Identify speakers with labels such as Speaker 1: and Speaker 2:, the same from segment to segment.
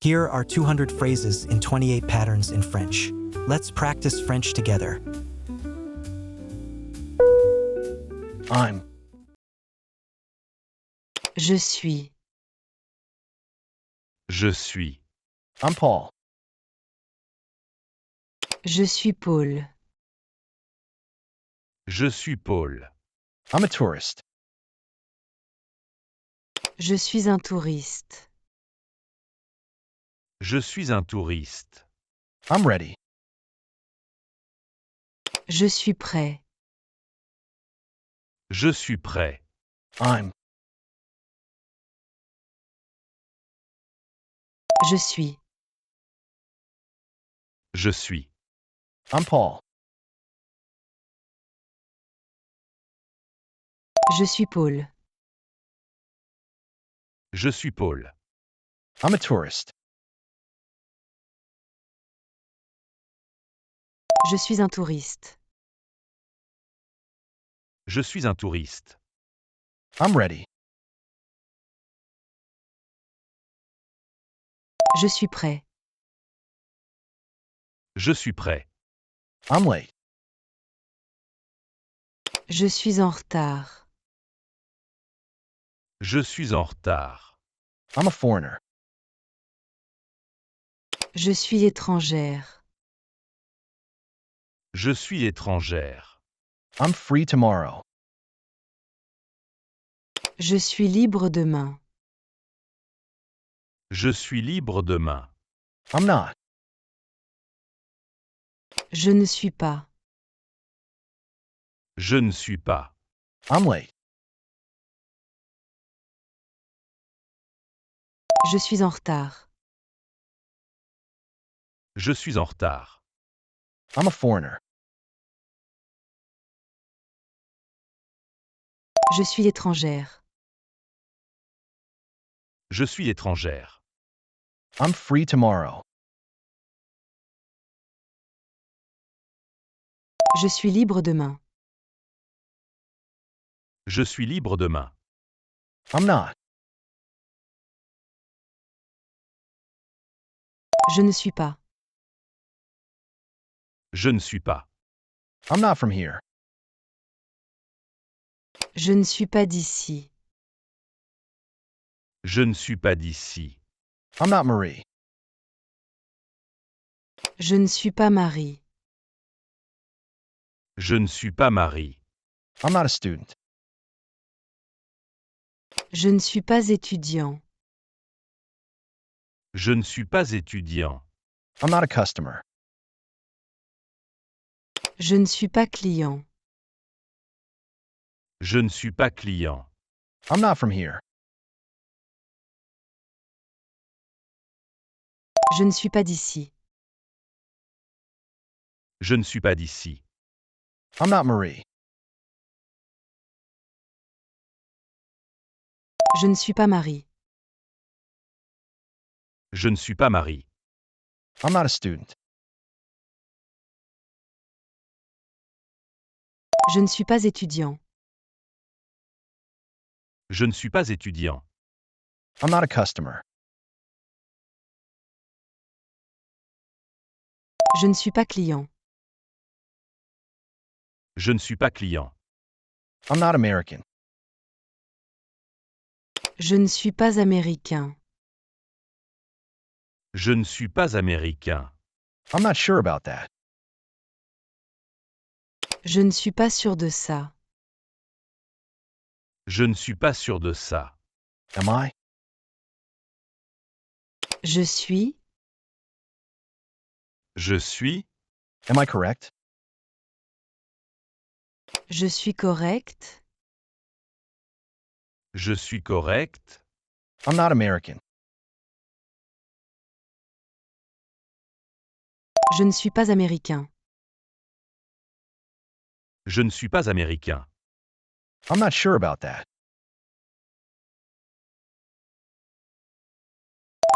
Speaker 1: Here are 200 phrases in 28 patterns in French. Let's practice French together.
Speaker 2: I'm.
Speaker 3: Je suis.
Speaker 4: Je suis.
Speaker 2: I'm Paul.
Speaker 3: Je suis Paul.
Speaker 4: Je suis Paul.
Speaker 2: I'm a tourist.
Speaker 3: Je suis un touriste.
Speaker 4: Je suis un touriste.
Speaker 2: I'm ready.
Speaker 3: Je suis prêt.
Speaker 4: Je suis prêt.
Speaker 2: I'm.
Speaker 3: Je suis.
Speaker 4: Je suis.
Speaker 2: I'm Paul.
Speaker 3: Je suis Paul.
Speaker 4: Je suis Paul.
Speaker 2: I'm a tourist.
Speaker 3: Je suis un touriste.
Speaker 4: Je suis un touriste.
Speaker 2: I'm ready.
Speaker 3: Je suis prêt.
Speaker 4: Je suis prêt.
Speaker 2: I'm late.
Speaker 3: Je suis en retard.
Speaker 4: Je suis en retard.
Speaker 2: I'm a foreigner.
Speaker 3: Je suis étrangère.
Speaker 4: Je suis étrangère.
Speaker 2: I'm free tomorrow.
Speaker 3: Je suis libre demain.
Speaker 4: Je suis libre demain.
Speaker 2: I'm not.
Speaker 3: Je ne suis pas.
Speaker 4: Je ne suis pas.
Speaker 2: I'm late.
Speaker 3: Je suis en retard.
Speaker 4: Je suis en retard.
Speaker 2: I'm a foreigner.
Speaker 3: Je suis étrangère.
Speaker 4: Je suis étrangère.
Speaker 2: I'm free tomorrow.
Speaker 3: Je suis libre demain.
Speaker 4: Je suis libre demain.
Speaker 2: I'm not.
Speaker 3: Je ne suis pas.
Speaker 4: Je ne suis pas.
Speaker 2: I'm not from here.
Speaker 3: Je ne suis pas d'ici.
Speaker 4: Je ne suis pas d'ici.
Speaker 2: I'm not Marie.
Speaker 3: Je ne suis pas Marie.
Speaker 4: Je ne suis pas Marie.
Speaker 2: I'm not a student.
Speaker 3: Je ne suis pas étudiant.
Speaker 4: Je ne suis pas étudiant.
Speaker 2: I'm not a customer.
Speaker 3: Je ne suis pas client.
Speaker 4: Je ne suis pas client.
Speaker 2: I'm not from here.
Speaker 3: Je ne suis pas d'ici.
Speaker 4: Je ne suis pas d'ici.
Speaker 2: I'm not Marie.
Speaker 3: Je ne suis pas Marie.
Speaker 4: Je ne suis pas Marie.
Speaker 2: I'm not a student.
Speaker 3: Je ne suis pas étudiant.
Speaker 4: Je ne suis pas étudiant.
Speaker 2: I'm not a customer.
Speaker 3: Je ne suis pas client.
Speaker 4: Je ne suis pas client.
Speaker 2: I'm not American.
Speaker 3: Je ne suis pas américain.
Speaker 4: Je ne suis pas américain.
Speaker 2: I'm not sure about that.
Speaker 3: Je ne suis pas sûr de ça.
Speaker 4: Je ne suis pas sûr de ça.
Speaker 2: Am I?
Speaker 3: Je suis.
Speaker 4: Je suis.
Speaker 2: Am I correct?
Speaker 3: Je suis correct.
Speaker 4: Je suis correct.
Speaker 2: I'm not American.
Speaker 3: Je ne suis pas américain.
Speaker 4: Je ne suis pas américain.
Speaker 2: I'm not sure about that.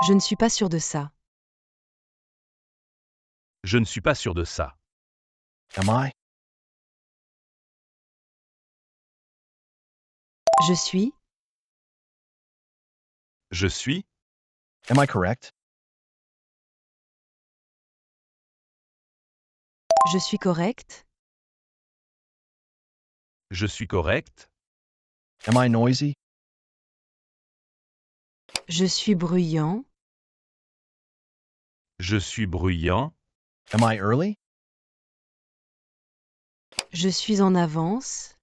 Speaker 3: Je ne suis pas sûr de ça.
Speaker 4: Je ne suis pas sûr de ça.
Speaker 2: Am I?
Speaker 3: Je suis.
Speaker 4: Je suis.
Speaker 2: Am I correct?
Speaker 3: Je suis correct.
Speaker 4: Je suis correct.
Speaker 2: Am I noisy?
Speaker 3: Je suis bruyant.
Speaker 4: Je suis bruyant.
Speaker 2: Am I early?
Speaker 3: Je suis en avance.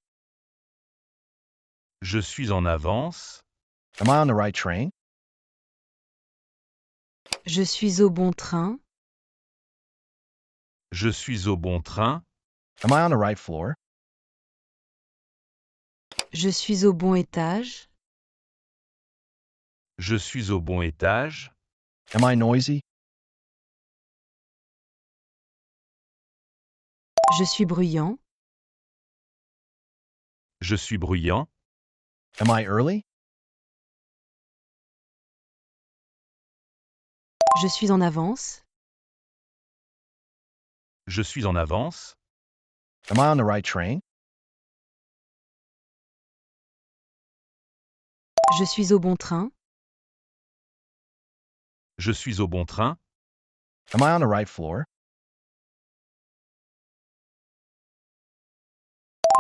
Speaker 4: Je suis en avance.
Speaker 2: Am I on the right train?
Speaker 3: Je suis au bon train.
Speaker 4: Je suis au bon train.
Speaker 2: Am I on the right floor?
Speaker 3: Je suis au bon étage.
Speaker 4: Je suis au bon étage.
Speaker 2: Am I noisy?
Speaker 3: Je suis bruyant.
Speaker 4: Je suis bruyant.
Speaker 2: Am I early?
Speaker 3: Je suis en avance.
Speaker 4: Je suis en avance.
Speaker 2: Am I on the right train?
Speaker 3: Je suis au bon train.
Speaker 4: Je suis au bon train.
Speaker 2: Am I on the right floor?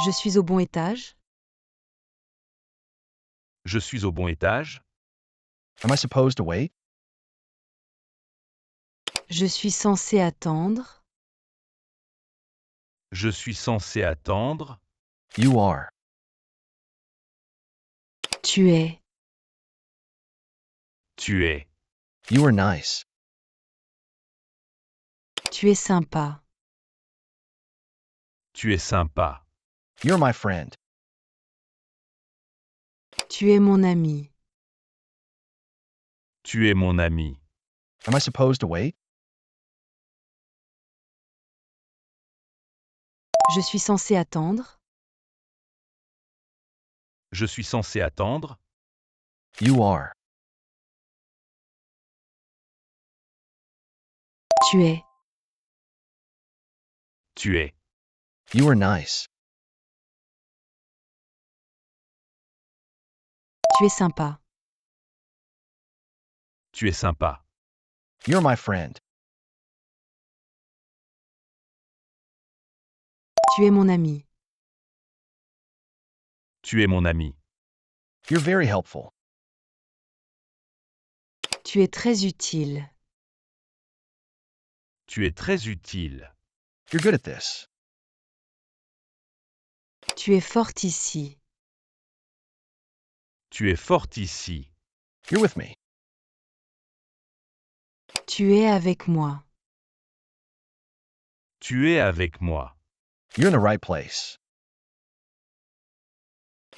Speaker 3: Je suis au bon étage.
Speaker 4: Je suis au bon étage.
Speaker 2: Am I supposed to wait?
Speaker 3: Je suis censé attendre.
Speaker 4: Je suis censé attendre.
Speaker 2: You are.
Speaker 3: Tu es.
Speaker 4: Tu es.
Speaker 2: You are nice.
Speaker 3: Tu es sympa.
Speaker 4: Tu es sympa.
Speaker 2: You're my friend.
Speaker 3: Tu es mon ami.
Speaker 4: Tu es mon ami.
Speaker 2: Am I supposed to wait?
Speaker 3: Je suis censé attendre.
Speaker 4: Je suis censé attendre.
Speaker 2: You are.
Speaker 3: Tu es.
Speaker 4: Tu es.
Speaker 2: You are nice.
Speaker 3: Tu es sympa.
Speaker 4: Tu es sympa.
Speaker 2: You're my friend.
Speaker 3: Tu es mon ami.
Speaker 4: Tu es mon ami.
Speaker 2: You're very helpful.
Speaker 3: Tu es très utile.
Speaker 4: Tu es très utile.
Speaker 2: You're good at this.
Speaker 3: Tu es forte ici.
Speaker 4: Tu es forte ici.
Speaker 2: You're with me.
Speaker 3: Tu es avec moi.
Speaker 4: Tu es avec moi.
Speaker 2: You're in the right place.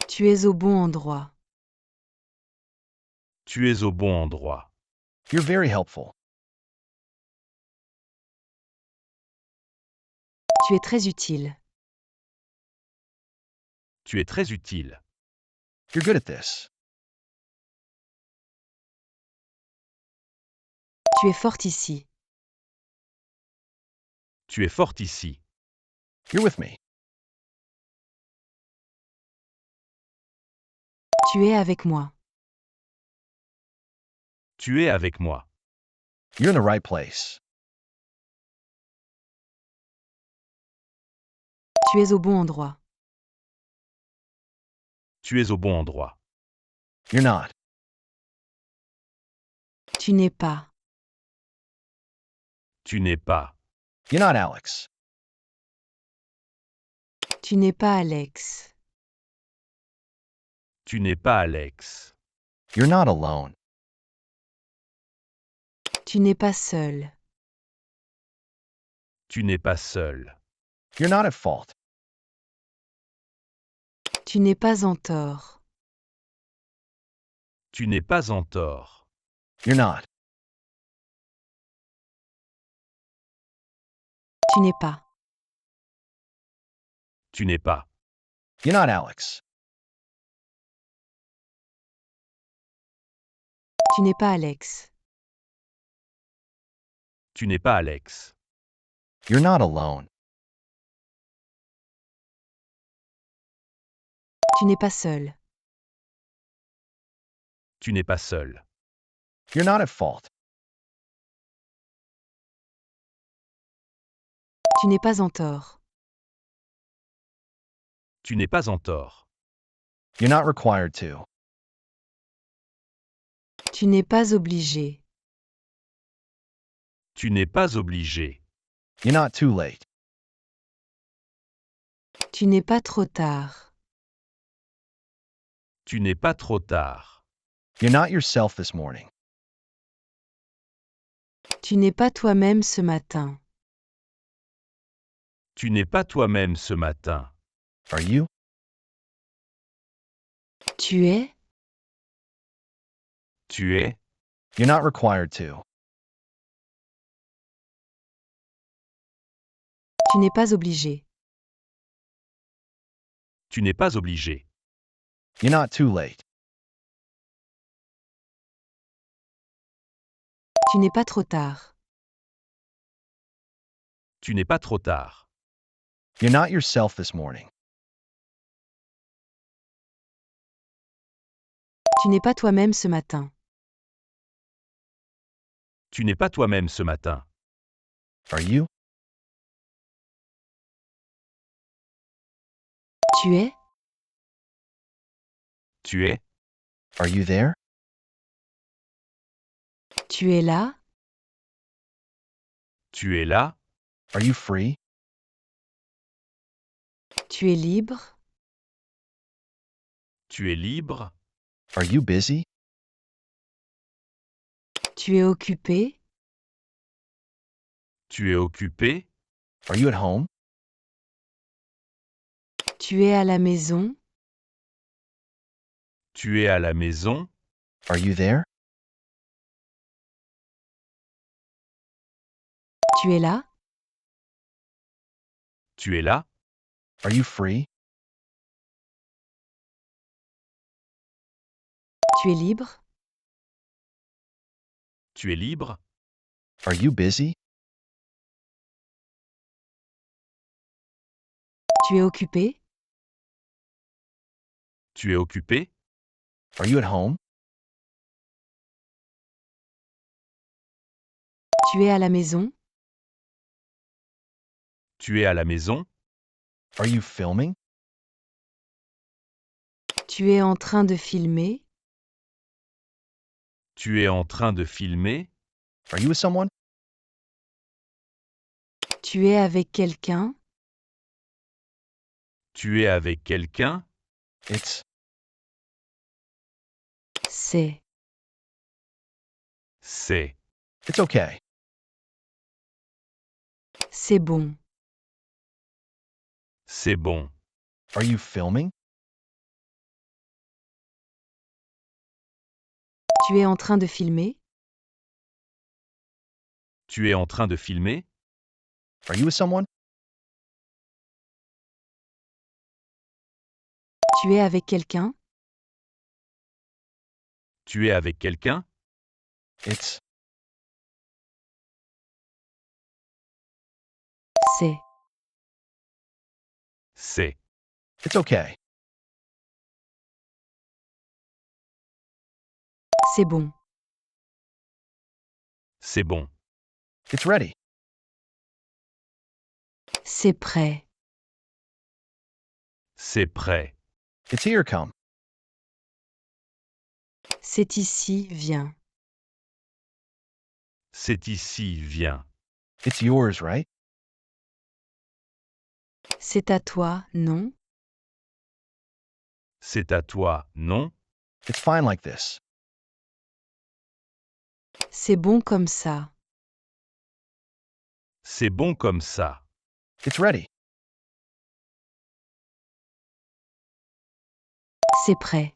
Speaker 3: Tu es au bon endroit.
Speaker 4: Tu es au bon endroit.
Speaker 2: You're very helpful.
Speaker 3: Tu es très utile.
Speaker 4: Tu es très utile.
Speaker 2: You're good at this.
Speaker 3: Tu es forte ici.
Speaker 4: Tu es forte ici.
Speaker 2: You're with me.
Speaker 3: Tu es avec moi.
Speaker 4: Tu es avec moi.
Speaker 2: You're in the right place.
Speaker 3: Tu es au bon endroit.
Speaker 4: Tu es au bon endroit.
Speaker 2: You're not.
Speaker 3: Tu n'es pas.
Speaker 4: Tu n'es pas.
Speaker 2: You're not Alex.
Speaker 3: Tu n'es pas Alex.
Speaker 4: Tu n'es pas Alex.
Speaker 2: You're not alone.
Speaker 3: Tu n'es pas seul.
Speaker 4: Tu n'es pas seul.
Speaker 2: You're not at fault.
Speaker 3: Tu n'es pas en tort.
Speaker 4: Tu n'es pas en tort.
Speaker 2: You're not.
Speaker 3: Tu n'es pas.
Speaker 4: Tu n'es pas.
Speaker 2: You're not Alex.
Speaker 3: Tu n'es pas Alex.
Speaker 4: Tu n'es pas Alex.
Speaker 2: You're not alone.
Speaker 3: Tu n'es pas seul.
Speaker 4: Tu n'es pas seul.
Speaker 2: You're not at fault.
Speaker 3: Tu n'es pas en tort.
Speaker 4: Tu n'es pas en tort.
Speaker 2: You're not required to.
Speaker 3: Tu n'es pas obligé.
Speaker 4: Tu n'es pas obligé.
Speaker 2: You're not too late.
Speaker 3: Tu n'es pas trop tard.
Speaker 4: Tu n'es pas trop tard.
Speaker 2: You're not yourself this morning.
Speaker 3: Tu n'es pas toi-même ce matin.
Speaker 4: Tu n'es pas toi-même ce matin.
Speaker 2: Are you?
Speaker 3: Tu es.
Speaker 4: Tu es.
Speaker 2: You're not required to.
Speaker 3: Tu n'es pas obligé.
Speaker 4: Tu n'es pas obligé.
Speaker 2: You're not too late.
Speaker 3: Tu n'es pas trop tard.
Speaker 4: Tu n'es pas trop tard.
Speaker 2: You're not yourself this morning.
Speaker 3: Tu n'es pas toi-même ce matin.
Speaker 4: Tu n'es pas toi-même ce matin.
Speaker 2: Are you?
Speaker 3: Tu es.
Speaker 4: Tu es.
Speaker 2: Are you there?
Speaker 3: Tu es là.
Speaker 4: Tu es là.
Speaker 2: Are you free?
Speaker 3: Tu es libre.
Speaker 4: Tu es libre.
Speaker 2: Are you busy?
Speaker 3: Tu es occupé.
Speaker 4: Tu es occupé.
Speaker 2: Are you at home?
Speaker 3: Tu es à la maison.
Speaker 4: Tu es à la maison.
Speaker 2: Are you there?
Speaker 3: Tu es là.
Speaker 4: Tu es là.
Speaker 2: Are you free?
Speaker 3: Tu es libre.
Speaker 4: Tu es libre.
Speaker 2: Are you busy?
Speaker 3: Tu es occupé.
Speaker 4: Tu es occupé.
Speaker 2: Are you at home?
Speaker 3: Tu es à la maison.
Speaker 4: Tu es à la maison.
Speaker 2: Are you filming?
Speaker 3: Tu es en train de filmer.
Speaker 4: Tu es en train de filmer.
Speaker 2: Are you with someone?
Speaker 3: Tu es avec quelqu'un.
Speaker 4: Tu es avec quelqu'un.
Speaker 2: It's.
Speaker 3: C'est.
Speaker 4: C'est.
Speaker 2: It's okay.
Speaker 3: C'est bon.
Speaker 4: C'est bon.
Speaker 2: Are you filming?
Speaker 3: Tu es en train de filmer.
Speaker 4: Tu es en train de filmer.
Speaker 2: Are you with someone?
Speaker 3: Tu es avec quelqu'un.
Speaker 4: Tu es avec quelqu'un.
Speaker 2: It's.
Speaker 3: C'est.
Speaker 4: C'est.
Speaker 2: It's okay.
Speaker 3: C'est bon.
Speaker 4: C'est bon.
Speaker 2: It's ready.
Speaker 3: C'est prêt.
Speaker 4: C'est prêt.
Speaker 2: It's here, come.
Speaker 3: C'est ici, viens.
Speaker 4: C'est ici, viens.
Speaker 2: It's yours, right?
Speaker 3: C'est à toi, non?
Speaker 4: C'est à toi, non?
Speaker 2: It's fine like this.
Speaker 3: C'est bon comme ça.
Speaker 4: C'est bon comme ça.
Speaker 2: It's ready.
Speaker 3: C'est prêt.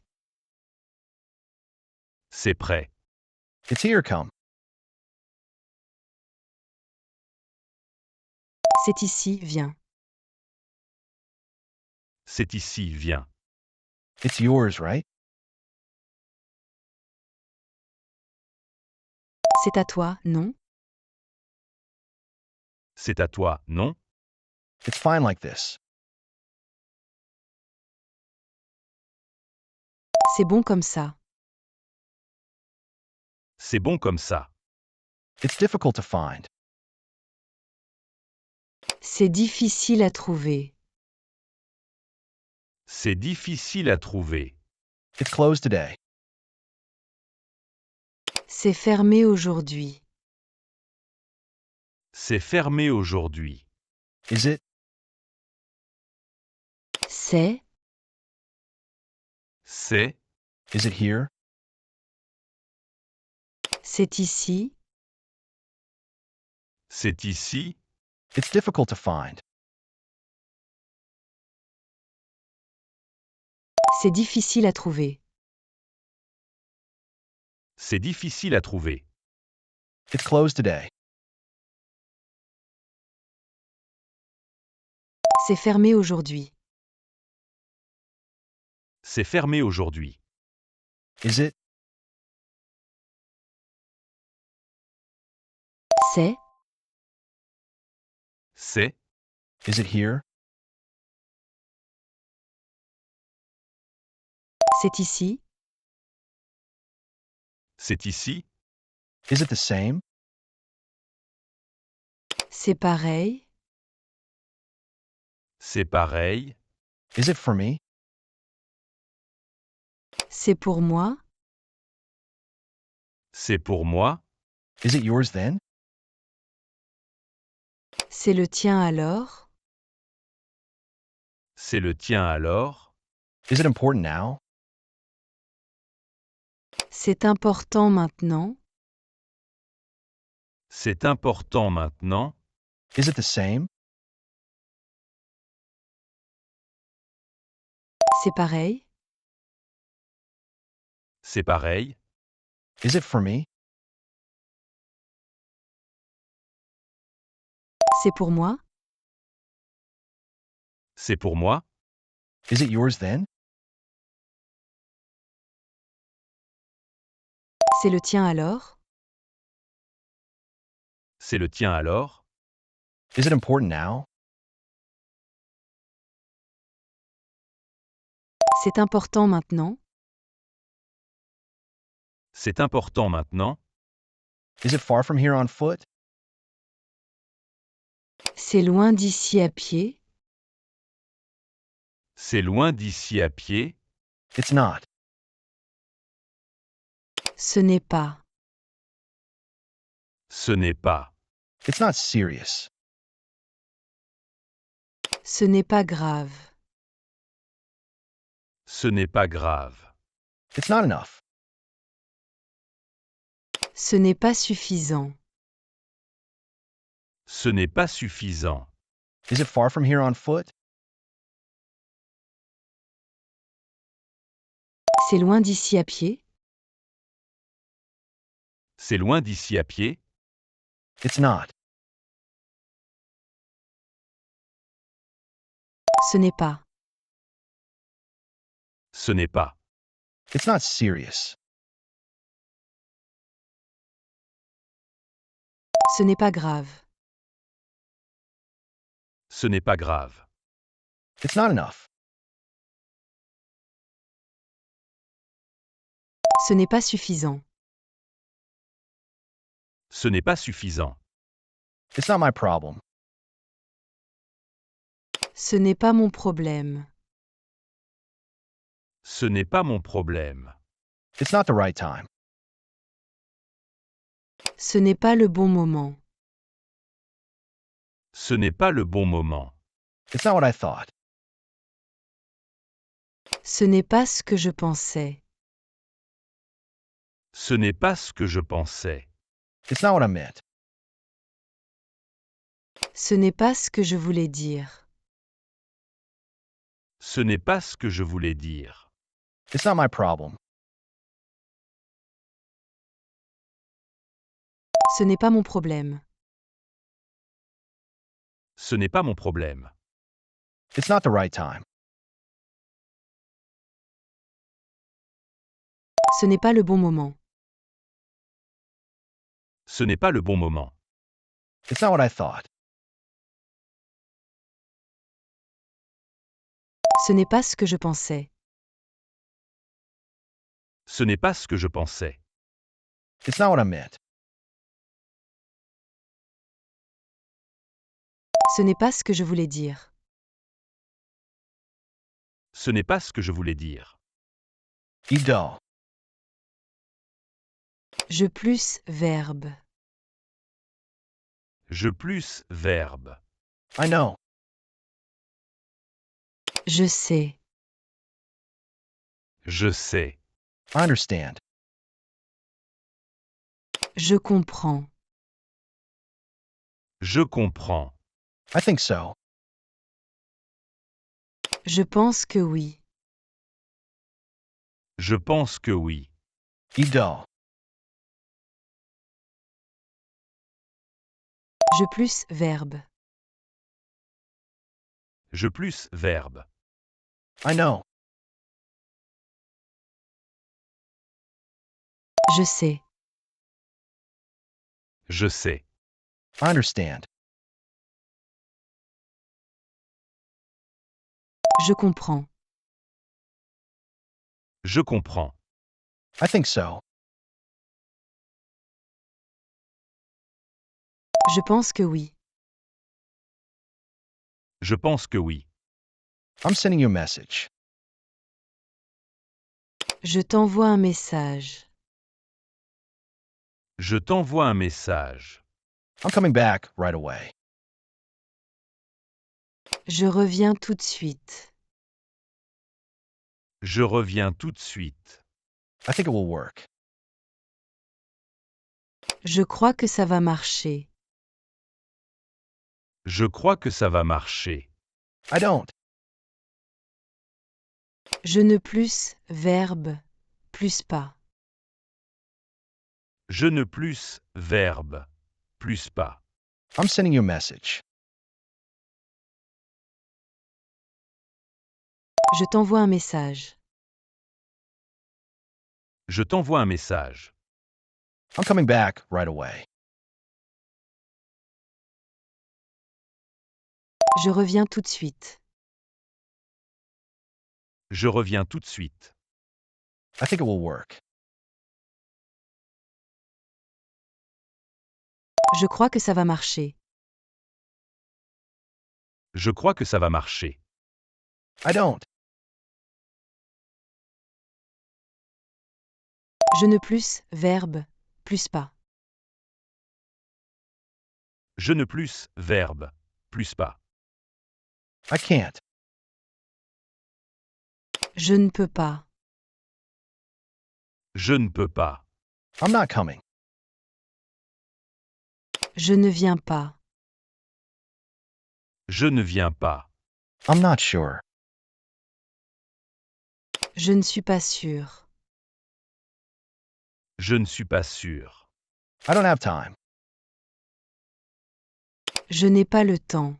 Speaker 4: C'est prêt.
Speaker 2: It's here, come.
Speaker 3: C'est ici, viens.
Speaker 4: C'est ici, viens.
Speaker 2: It's yours, right?
Speaker 3: C'est à toi, non?
Speaker 4: C'est à toi, non?
Speaker 2: It's fine like this.
Speaker 3: C'est bon comme ça.
Speaker 4: C'est bon comme ça.
Speaker 2: It's difficult to find.
Speaker 3: C'est difficile à trouver.
Speaker 4: C'est difficile à trouver.
Speaker 2: It's closed today.
Speaker 3: C'est fermé aujourd'hui.
Speaker 4: C'est fermé aujourd'hui.
Speaker 2: Is it?
Speaker 3: C'est,
Speaker 4: C'est,
Speaker 2: Is it here?
Speaker 3: c'est ici.
Speaker 4: c'est ici.
Speaker 2: It's difficult to find.
Speaker 3: C'est difficile à trouver.
Speaker 4: C'est difficile à trouver.
Speaker 2: It's closed today.
Speaker 3: C'est fermé aujourd'hui.
Speaker 4: C'est fermé aujourd'hui.
Speaker 2: Is it?
Speaker 3: C'est,
Speaker 4: C'est,
Speaker 2: Is it here?
Speaker 3: c'est ici.
Speaker 4: c'est ici.
Speaker 2: Is it the same?
Speaker 3: C'est pareil.
Speaker 4: C'est pareil.
Speaker 2: Is it for me?
Speaker 3: C'est pour moi.
Speaker 4: C'est pour moi.
Speaker 2: Is it yours then?
Speaker 3: C'est le tien alors.
Speaker 4: C'est le tien alors.
Speaker 2: Is it important now?
Speaker 3: C'est important maintenant.
Speaker 4: C'est important maintenant.
Speaker 2: Is it the same?
Speaker 3: C'est pareil.
Speaker 4: C'est pareil.
Speaker 2: Is it for me?
Speaker 3: C'est pour moi.
Speaker 4: C'est pour moi.
Speaker 2: Is it yours then?
Speaker 3: C'est le tien alors.
Speaker 4: C'est le tien alors.
Speaker 2: Is it important now?
Speaker 3: C'est important maintenant.
Speaker 4: C'est important maintenant.
Speaker 2: Is it far from here on foot?
Speaker 3: C'est loin d'ici à pied.
Speaker 4: C'est loin d'ici à pied.
Speaker 2: It's not.
Speaker 3: Ce n'est pas.
Speaker 4: Ce n'est pas.
Speaker 2: It's not serious.
Speaker 3: Ce n'est pas grave.
Speaker 4: Ce n'est pas grave.
Speaker 2: It's not enough.
Speaker 3: Ce n'est pas suffisant.
Speaker 4: Ce n'est pas suffisant.
Speaker 2: Is it far from here on foot?
Speaker 3: C'est loin d'ici à pied.
Speaker 4: C'est loin d'ici à pied.
Speaker 2: It's not.
Speaker 3: Ce n'est pas.
Speaker 4: Ce n'est pas.
Speaker 2: It's not serious.
Speaker 3: Ce n'est pas grave.
Speaker 4: Ce n'est pas grave.
Speaker 2: It's not enough.
Speaker 3: Ce n'est pas suffisant.
Speaker 4: Ce n'est pas suffisant.
Speaker 2: It's not my problem.
Speaker 3: Ce n'est pas mon problème.
Speaker 4: Ce n'est pas mon problème.
Speaker 2: It's not the right time.
Speaker 3: Ce n'est pas le bon moment.
Speaker 4: Ce n'est pas le bon moment.
Speaker 2: It's not what I thought.
Speaker 3: Ce n'est pas ce que je pensais.
Speaker 4: Ce n'est pas ce que je pensais.
Speaker 2: It's not what I meant.
Speaker 3: Ce n'est pas ce que je voulais dire.
Speaker 4: Ce n'est pas ce que je voulais dire.
Speaker 2: It's not my problem.
Speaker 3: Ce n'est pas mon problème.
Speaker 4: Ce n'est pas mon problème.
Speaker 2: It's not the right time.
Speaker 3: Ce n'est pas le bon moment.
Speaker 4: Ce n'est pas le bon moment.
Speaker 2: It's not what I thought.
Speaker 3: Ce n'est pas ce que je pensais.
Speaker 4: Ce n'est pas ce que je pensais.
Speaker 2: It's not what I meant.
Speaker 3: Ce n'est pas ce que je voulais dire.
Speaker 4: Ce n'est pas ce que je voulais dire.
Speaker 2: Idol.
Speaker 3: Je plus verbe.
Speaker 4: Je plus verbe.
Speaker 2: I know.
Speaker 3: Je sais.
Speaker 4: Je sais.
Speaker 2: I understand.
Speaker 3: Je comprends.
Speaker 4: Je comprends.
Speaker 2: I think so.
Speaker 3: Je pense que oui.
Speaker 4: Je pense que oui.
Speaker 2: Idol.
Speaker 3: Je plus verbe.
Speaker 4: Je plus verbe.
Speaker 2: I know.
Speaker 3: Je sais.
Speaker 4: Je sais.
Speaker 2: I understand.
Speaker 3: Je comprends.
Speaker 4: Je comprends.
Speaker 2: I think so.
Speaker 3: Je pense que oui.
Speaker 4: Je pense que oui.
Speaker 2: I'm sending you a message.
Speaker 3: Je t'envoie un message.
Speaker 4: Je t'envoie un message.
Speaker 2: I'm coming back right away.
Speaker 3: Je reviens tout de suite.
Speaker 4: Je reviens tout de suite.
Speaker 2: I think it will work.
Speaker 3: Je crois que ça va marcher.
Speaker 4: Je crois que ça va marcher.
Speaker 2: I don't.
Speaker 3: Je ne plus verbe. Plus pas.
Speaker 4: Je ne plus verbe. Plus pas.
Speaker 2: I'm sending you a message.
Speaker 3: Je t'envoie un message.
Speaker 4: Je t'envoie un message.
Speaker 2: I'm coming back right away.
Speaker 3: Je reviens tout de suite.
Speaker 4: Je reviens tout de suite.
Speaker 2: I think it will work.
Speaker 3: Je crois que ça va marcher.
Speaker 4: Je crois que ça va marcher.
Speaker 2: I don't.
Speaker 3: Je ne plus verbe. Plus pas.
Speaker 4: Je ne plus verbe. Plus pas.
Speaker 2: I can't.
Speaker 3: Je ne peux pas.
Speaker 4: Je ne peux pas.
Speaker 2: I'm not coming.
Speaker 3: Je ne viens pas.
Speaker 4: Je ne viens pas.
Speaker 2: I'm not sure.
Speaker 3: Je ne suis pas sûr.
Speaker 4: Je ne suis pas sûr.
Speaker 2: I don't have time.
Speaker 3: Je n'ai pas le temps.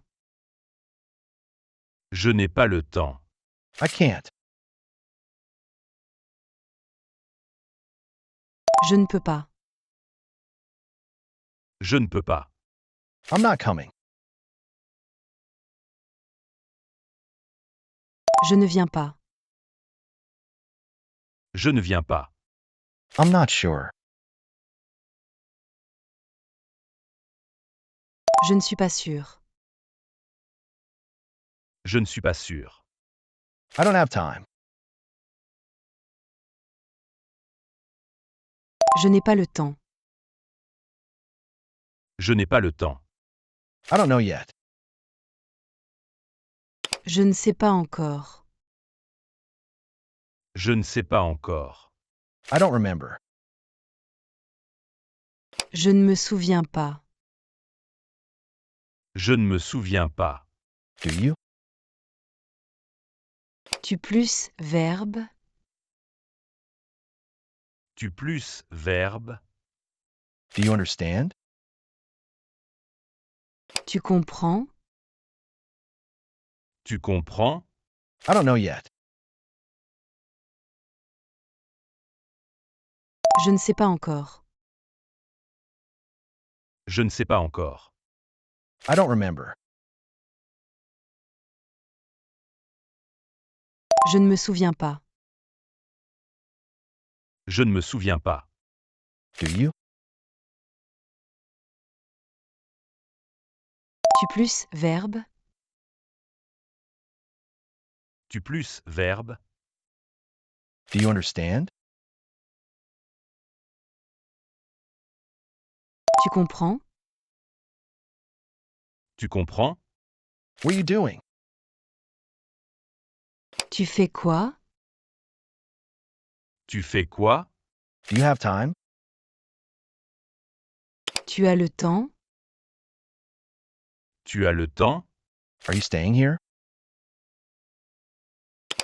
Speaker 4: Je n'ai pas le temps.
Speaker 2: I can't.
Speaker 3: Je ne peux pas.
Speaker 4: Je ne peux pas.
Speaker 2: I'm not coming.
Speaker 3: Je ne viens pas.
Speaker 4: Je ne viens pas.
Speaker 2: I'm not sure.
Speaker 3: Je ne suis pas sûr.
Speaker 4: Je ne suis pas sûr.
Speaker 2: I don't have time.
Speaker 3: Je n'ai pas le temps.
Speaker 4: Je n'ai pas le temps.
Speaker 2: I don't know yet.
Speaker 3: Je ne sais pas encore.
Speaker 4: Je ne sais pas encore.
Speaker 2: I don't remember.
Speaker 3: Je ne me souviens pas.
Speaker 4: Je ne me souviens pas.
Speaker 2: Do you?
Speaker 3: Tu plus verbe.
Speaker 4: Tu plus verbe.
Speaker 2: Do you understand?
Speaker 3: Tu comprends.
Speaker 4: Tu comprends?
Speaker 2: I don't know yet.
Speaker 3: Je ne sais pas encore.
Speaker 4: Je ne sais pas encore.
Speaker 2: I don't remember.
Speaker 3: Je ne me souviens pas.
Speaker 4: Je ne me souviens pas.
Speaker 2: Do you?
Speaker 3: Tu plus verbe.
Speaker 4: Tu plus verbe.
Speaker 2: Do you understand?
Speaker 3: Tu comprends.
Speaker 4: Tu comprends?
Speaker 2: What are you doing?
Speaker 3: Tu fais quoi?
Speaker 4: Tu fais quoi?
Speaker 2: Do you have time?
Speaker 3: Tu as le temps.
Speaker 4: Tu as le temps?
Speaker 2: Are you staying here?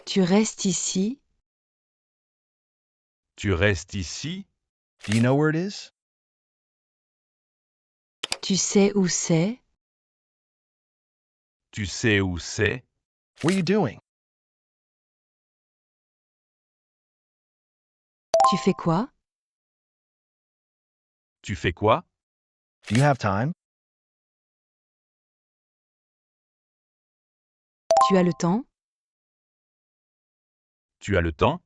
Speaker 3: Tu restes ici.
Speaker 4: Tu restes ici?
Speaker 2: Do you know where it is?
Speaker 3: Tu sais où c'est.
Speaker 4: Tu sais où c'est?
Speaker 2: What are you doing?
Speaker 3: Tu fais quoi?
Speaker 4: Tu fais quoi?
Speaker 2: Do you have time?
Speaker 3: Tu as le temps.
Speaker 4: Tu as le temps?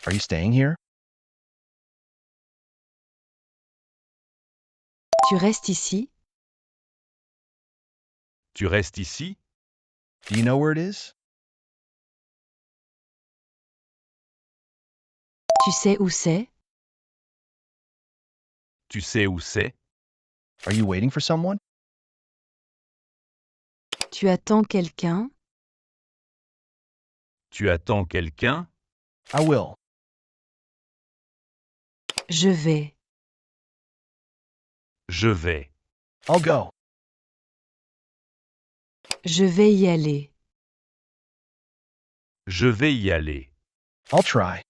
Speaker 2: Are you staying here?
Speaker 3: Tu restes ici.
Speaker 4: Tu restes ici?
Speaker 2: Do you know where it is?
Speaker 3: Tu sais où c'est.
Speaker 4: Tu sais où c'est?
Speaker 2: Are you waiting for someone?
Speaker 3: Tu attends quelqu'un.
Speaker 4: Tu attends quelqu'un?
Speaker 2: I will.
Speaker 3: Je vais.
Speaker 4: Je vais.
Speaker 2: I'll go.
Speaker 3: Je vais y aller.
Speaker 4: Je vais y aller.
Speaker 2: I'll try.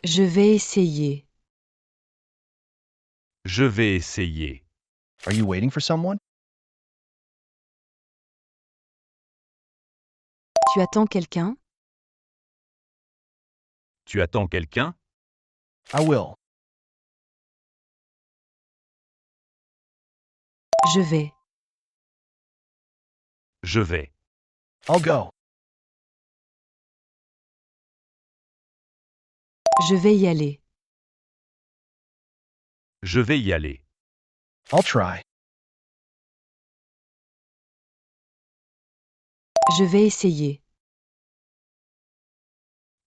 Speaker 3: Je vais essayer.
Speaker 4: Je vais essayer.
Speaker 2: Are you waiting for someone?
Speaker 3: Tu attends quelqu'un.
Speaker 4: Tu attends quelqu'un?
Speaker 2: I will.
Speaker 3: Je vais.
Speaker 4: Je vais.
Speaker 2: I'll go.
Speaker 3: Je vais y aller.
Speaker 4: Je vais y aller.
Speaker 2: I'll try.
Speaker 3: Je vais essayer.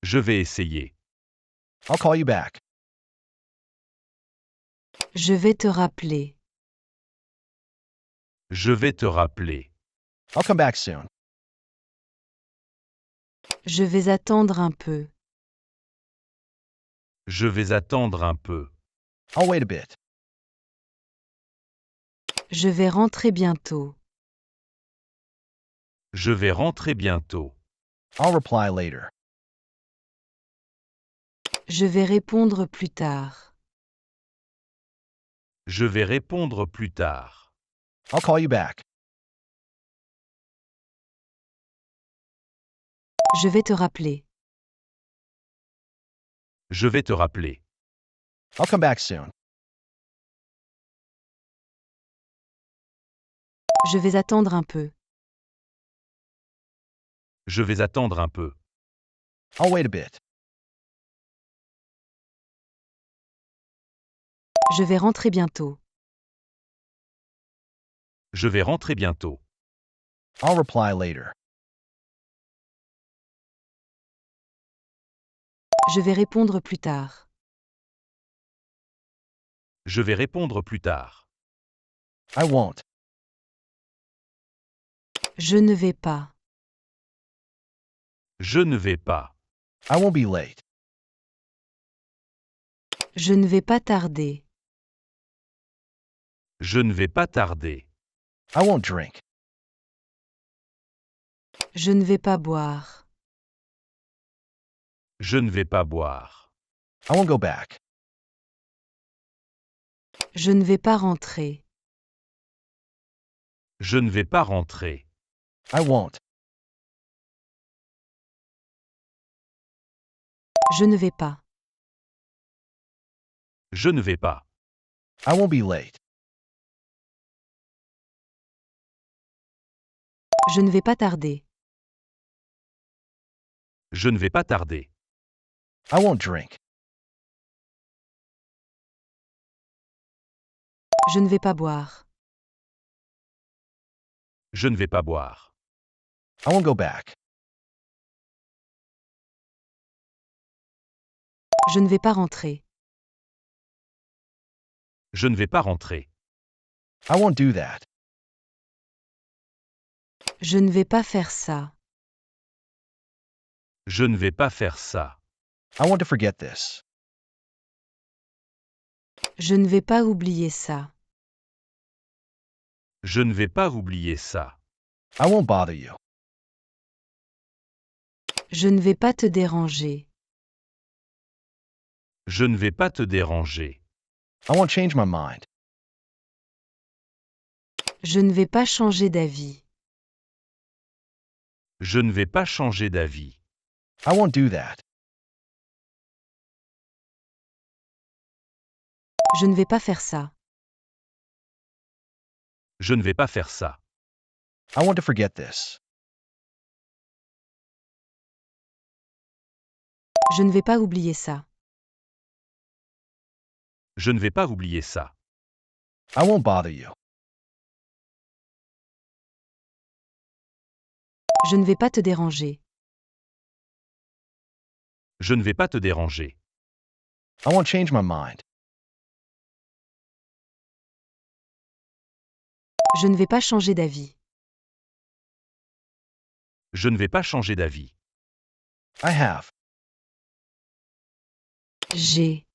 Speaker 4: Je vais essayer.
Speaker 2: I'll call you back.
Speaker 3: Je vais te rappeler.
Speaker 4: Je vais te rappeler.
Speaker 2: I'll come back soon.
Speaker 3: Je vais attendre un peu.
Speaker 4: Je vais attendre un peu.
Speaker 2: I'll wait a bit.
Speaker 3: Je vais rentrer bientôt.
Speaker 4: Je vais rentrer bientôt.
Speaker 2: I'll reply later.
Speaker 3: Je vais répondre plus tard.
Speaker 4: Je vais répondre plus tard.
Speaker 2: I'll call you back.
Speaker 3: Je vais te rappeler.
Speaker 4: Je vais te rappeler.
Speaker 2: I'll come back soon.
Speaker 3: Je vais attendre un peu.
Speaker 4: Je vais attendre un peu.
Speaker 2: I'll wait a bit.
Speaker 3: Je vais rentrer bientôt.
Speaker 4: Je vais rentrer bientôt.
Speaker 2: I'll reply later.
Speaker 3: Je vais répondre plus tard.
Speaker 4: Je vais répondre plus tard.
Speaker 2: I won't.
Speaker 3: Je ne vais pas.
Speaker 4: Je ne vais pas.
Speaker 2: I won't be late.
Speaker 3: Je ne vais pas tarder.
Speaker 4: Je ne vais pas tarder.
Speaker 2: I won't drink.
Speaker 3: Je ne vais pas boire.
Speaker 4: Je ne vais pas boire.
Speaker 2: I won't go back.
Speaker 3: Je ne vais pas rentrer.
Speaker 4: Je ne vais pas rentrer.
Speaker 2: I won't.
Speaker 3: Je ne vais pas.
Speaker 4: Je ne vais pas.
Speaker 2: I won't be late.
Speaker 3: Je ne vais pas tarder.
Speaker 4: Je ne vais pas tarder.
Speaker 2: I won't drink.
Speaker 3: Je ne vais pas boire.
Speaker 4: Je ne vais pas boire.
Speaker 2: I won't go back.
Speaker 3: Je ne vais pas rentrer.
Speaker 4: Je ne vais pas rentrer.
Speaker 2: I won't do that.
Speaker 3: Je ne vais pas faire ça.
Speaker 4: Je ne vais pas faire ça.
Speaker 2: I want to forget this.
Speaker 3: Je ne vais pas oublier ça.
Speaker 4: Je ne vais pas oublier ça.
Speaker 2: I won't bother you.
Speaker 3: Je ne vais pas te déranger.
Speaker 4: Je ne vais pas te déranger.
Speaker 2: I won't change my mind.
Speaker 3: Je ne vais pas changer d'avis.
Speaker 4: Je ne vais pas changer d'avis.
Speaker 2: I won't do that.
Speaker 3: Je ne vais pas faire ça.
Speaker 4: Je ne vais pas faire ça.
Speaker 2: I want to forget this.
Speaker 3: Je ne vais pas oublier ça.
Speaker 4: Je ne vais pas oublier ça.
Speaker 2: I won't bother you.
Speaker 3: Je ne vais pas te déranger.
Speaker 4: Je ne vais pas te déranger.
Speaker 2: I won't change my mind.
Speaker 3: Je ne vais pas changer d'avis.
Speaker 4: Je ne vais pas changer d'avis.
Speaker 2: I have.
Speaker 3: J'ai.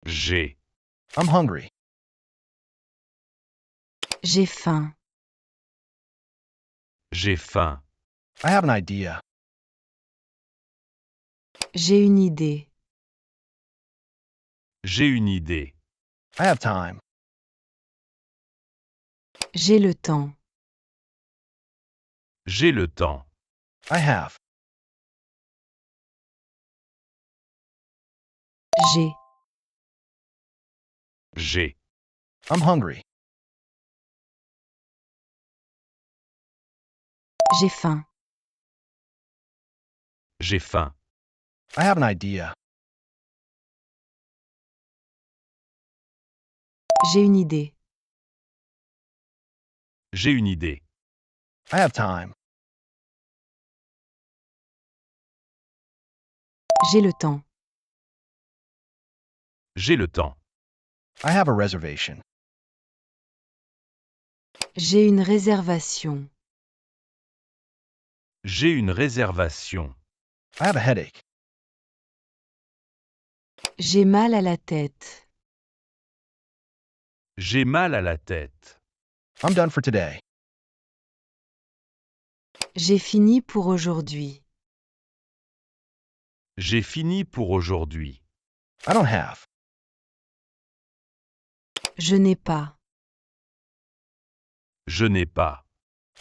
Speaker 4: J'ai.
Speaker 2: I'm hungry.
Speaker 3: J'ai faim.
Speaker 4: J'ai faim.
Speaker 2: I have an idea.
Speaker 3: J'ai une idée.
Speaker 4: J'ai une idée.
Speaker 2: I have time.
Speaker 3: J'ai le temps.
Speaker 4: J'ai le temps.
Speaker 2: I have.
Speaker 3: J'ai.
Speaker 4: J'ai.
Speaker 2: I'm hungry.
Speaker 3: J'ai faim.
Speaker 4: J'ai faim.
Speaker 2: I have an idea.
Speaker 3: J'ai une idée.
Speaker 4: J'ai une idée.
Speaker 2: I have time.
Speaker 3: J'ai le temps.
Speaker 4: J'ai le temps.
Speaker 2: I have a reservation.
Speaker 3: J'ai une réservation.
Speaker 4: J'ai une réservation.
Speaker 2: I have a headache.
Speaker 3: J'ai mal à la tête.
Speaker 4: J'ai mal à la tête.
Speaker 2: I'm done for today.
Speaker 3: J'ai fini pour aujourd'hui.
Speaker 4: J'ai fini pour aujourd'hui.
Speaker 2: I don't have.
Speaker 3: Je n'ai pas.
Speaker 4: Je n'ai pas.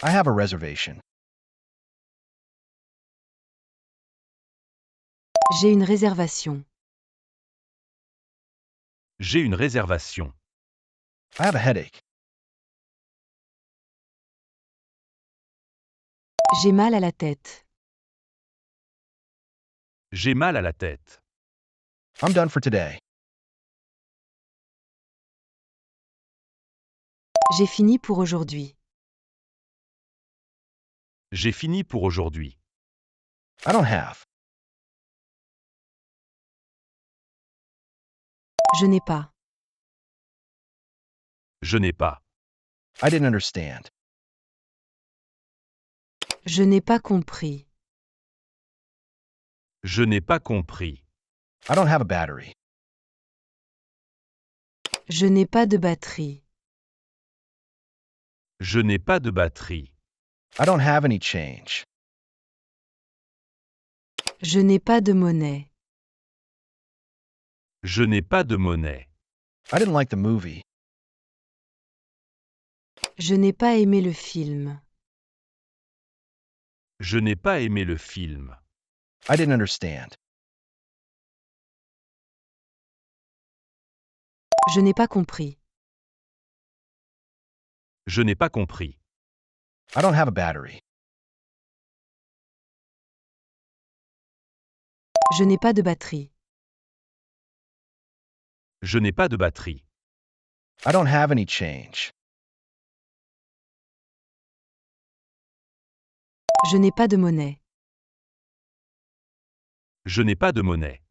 Speaker 2: I have a reservation.
Speaker 3: J'ai une réservation.
Speaker 4: J'ai une réservation.
Speaker 2: I have a headache.
Speaker 3: J'ai mal à la tête.
Speaker 4: J'ai mal à la tête.
Speaker 2: I'm done for today.
Speaker 3: J'ai fini pour aujourd'hui.
Speaker 4: J'ai fini pour aujourd'hui.
Speaker 2: I don't have.
Speaker 3: Je n'ai pas.
Speaker 4: Je n'ai pas.
Speaker 2: I didn't understand.
Speaker 3: Je n'ai pas compris.
Speaker 4: Je n'ai pas compris.
Speaker 2: I don't have a battery.
Speaker 3: Je n'ai pas de batterie.
Speaker 4: Je n'ai pas de batterie.
Speaker 2: I don't have any change.
Speaker 3: Je n'ai pas de monnaie.
Speaker 4: Je n'ai pas de monnaie.
Speaker 2: I didn't like the movie.
Speaker 3: Je n'ai pas aimé le film.
Speaker 4: Je n'ai pas aimé le film.
Speaker 2: I didn't understand.
Speaker 3: Je n'ai pas compris.
Speaker 4: Je n'ai pas compris.
Speaker 2: I don't have a battery.
Speaker 3: Je n'ai pas de batterie.
Speaker 4: Je n'ai pas de batterie.
Speaker 2: I don't have any change.
Speaker 3: Je n'ai pas de monnaie.
Speaker 4: Je n'ai pas de monnaie.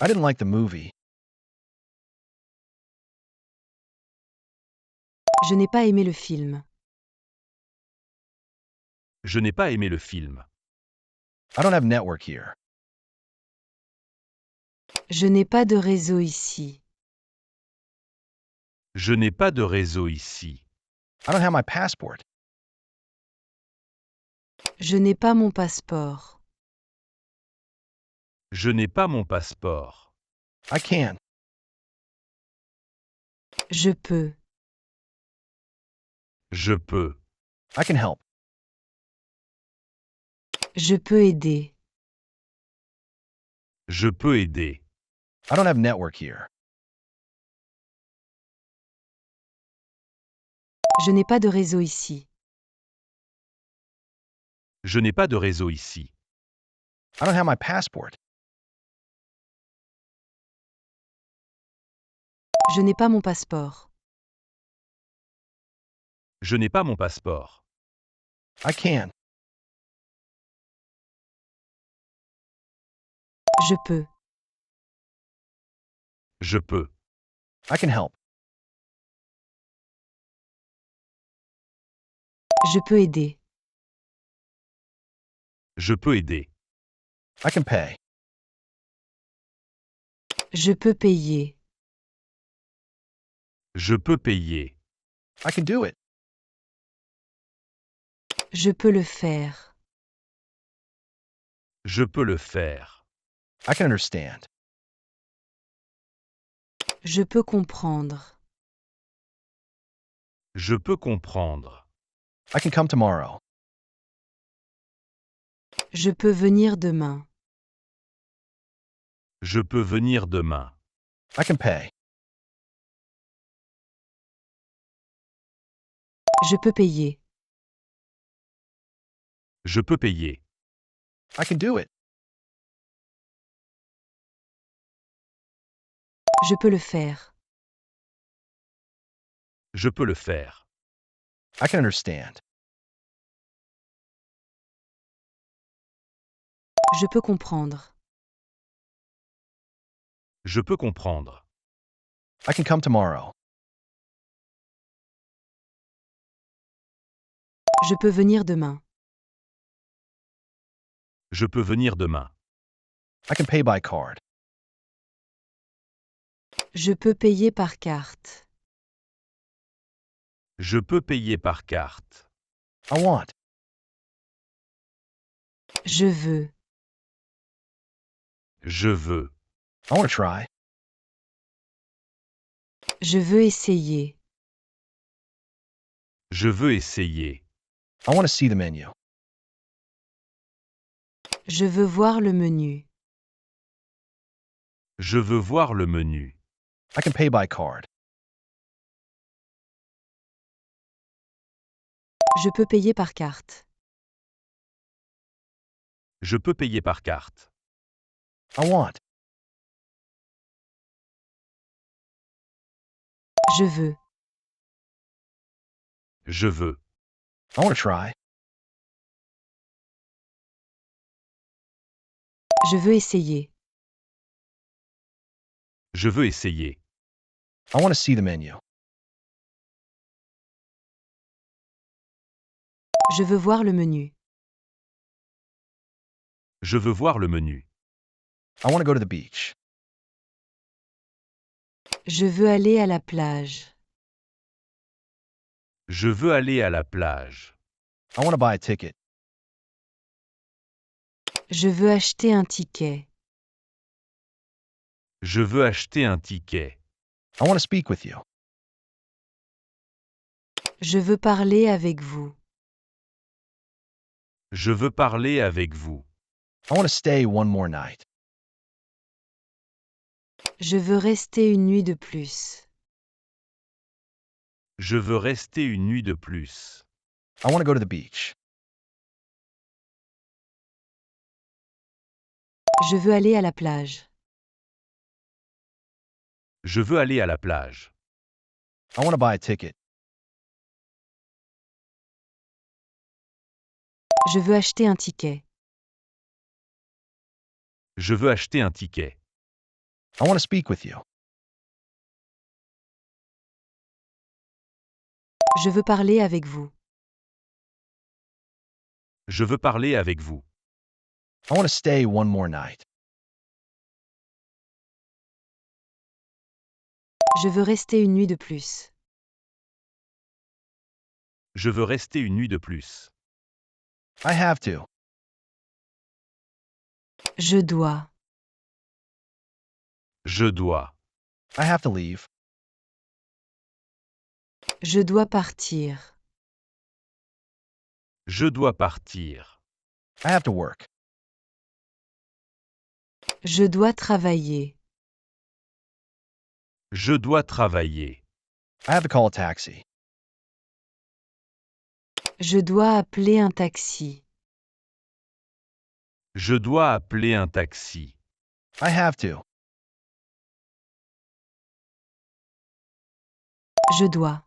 Speaker 2: I didn't like the movie.
Speaker 3: Je n'ai pas aimé le film.
Speaker 4: Je n'ai pas aimé le film.
Speaker 2: I don't have network here.
Speaker 3: Je n'ai pas de réseau ici.
Speaker 4: Je n'ai pas de réseau ici.
Speaker 2: I don't have my passport.
Speaker 3: Je n'ai pas mon passeport.
Speaker 4: Je n'ai pas mon passeport.
Speaker 2: I can.
Speaker 3: Je peux.
Speaker 4: Je peux.
Speaker 2: I can help.
Speaker 3: Je peux aider.
Speaker 4: Je peux aider.
Speaker 2: I don't have network here.
Speaker 3: Je n'ai pas de réseau ici.
Speaker 4: Je n'ai pas de réseau ici.
Speaker 2: I don't have my passport.
Speaker 3: Je n'ai pas mon passeport.
Speaker 4: Je n'ai pas mon passeport.
Speaker 2: I can.
Speaker 3: Je peux.
Speaker 4: Je peux.
Speaker 2: I can help.
Speaker 3: Je peux aider.
Speaker 4: Je peux aider.
Speaker 2: I can pay.
Speaker 3: Je peux payer.
Speaker 4: Je peux payer.
Speaker 2: I can do it.
Speaker 3: Je peux le faire.
Speaker 4: Je peux le faire.
Speaker 2: I can understand.
Speaker 3: Je peux comprendre.
Speaker 4: Je peux comprendre.
Speaker 2: I can come tomorrow.
Speaker 3: Je peux venir demain.
Speaker 4: Je peux venir demain.
Speaker 2: I can pay.
Speaker 3: Je peux payer.
Speaker 4: Je peux payer.
Speaker 2: I can do it.
Speaker 3: Je peux le faire.
Speaker 4: Je peux le faire.
Speaker 2: I can understand.
Speaker 3: Je peux comprendre.
Speaker 4: Je peux comprendre.
Speaker 2: I can come tomorrow.
Speaker 3: Je peux venir demain.
Speaker 4: Je peux venir demain.
Speaker 2: I can pay by card.
Speaker 3: Je peux payer par carte.
Speaker 4: Je peux payer par carte.
Speaker 2: I want.
Speaker 3: Je veux.
Speaker 4: Je veux.
Speaker 2: I want to try.
Speaker 3: Je veux essayer.
Speaker 4: Je veux essayer.
Speaker 2: I want to see the menu.
Speaker 3: Je veux voir le menu.
Speaker 4: Je veux voir le menu.
Speaker 2: I can pay by card.
Speaker 3: Je peux payer par carte.
Speaker 4: Je peux payer par carte.
Speaker 2: I want.
Speaker 3: Je veux.
Speaker 4: Je veux.
Speaker 2: I want to try.
Speaker 3: Je veux essayer.
Speaker 4: Je veux essayer.
Speaker 2: I want to see the menu.
Speaker 3: Je veux voir le menu.
Speaker 4: Je veux voir le menu.
Speaker 2: I want to go to the beach.
Speaker 3: Je veux aller à la plage.
Speaker 4: Je veux aller à la plage.
Speaker 2: I want to buy a ticket.
Speaker 3: Je veux acheter un ticket.
Speaker 4: Je veux acheter un ticket.
Speaker 2: I want to speak with you.
Speaker 3: Je veux parler avec vous.
Speaker 4: Je veux parler avec vous.
Speaker 2: I want to stay one more night.
Speaker 3: Je veux rester une nuit de plus.
Speaker 4: Je veux rester une nuit de plus.
Speaker 2: I want to go to the beach.
Speaker 3: Je veux aller à la plage.
Speaker 4: Je veux aller à la plage.
Speaker 2: I want to buy a ticket.
Speaker 3: Je veux acheter un ticket.
Speaker 4: Je veux acheter un ticket.
Speaker 2: I want to speak with you.
Speaker 3: Je veux parler avec vous.
Speaker 4: Je veux parler avec vous.
Speaker 2: I want to stay one more night.
Speaker 3: Je veux rester une nuit de plus.
Speaker 4: Je veux rester une nuit de plus.
Speaker 2: I have to.
Speaker 3: Je dois.
Speaker 4: Je dois.
Speaker 2: I have to leave.
Speaker 3: Je dois partir.
Speaker 4: Je dois partir.
Speaker 2: I have to work.
Speaker 3: Je dois travailler.
Speaker 4: Je dois travailler.
Speaker 2: I have to call a taxi.
Speaker 3: Je dois appeler un taxi.
Speaker 4: Je dois appeler un taxi.
Speaker 2: I have to.
Speaker 3: Je dois.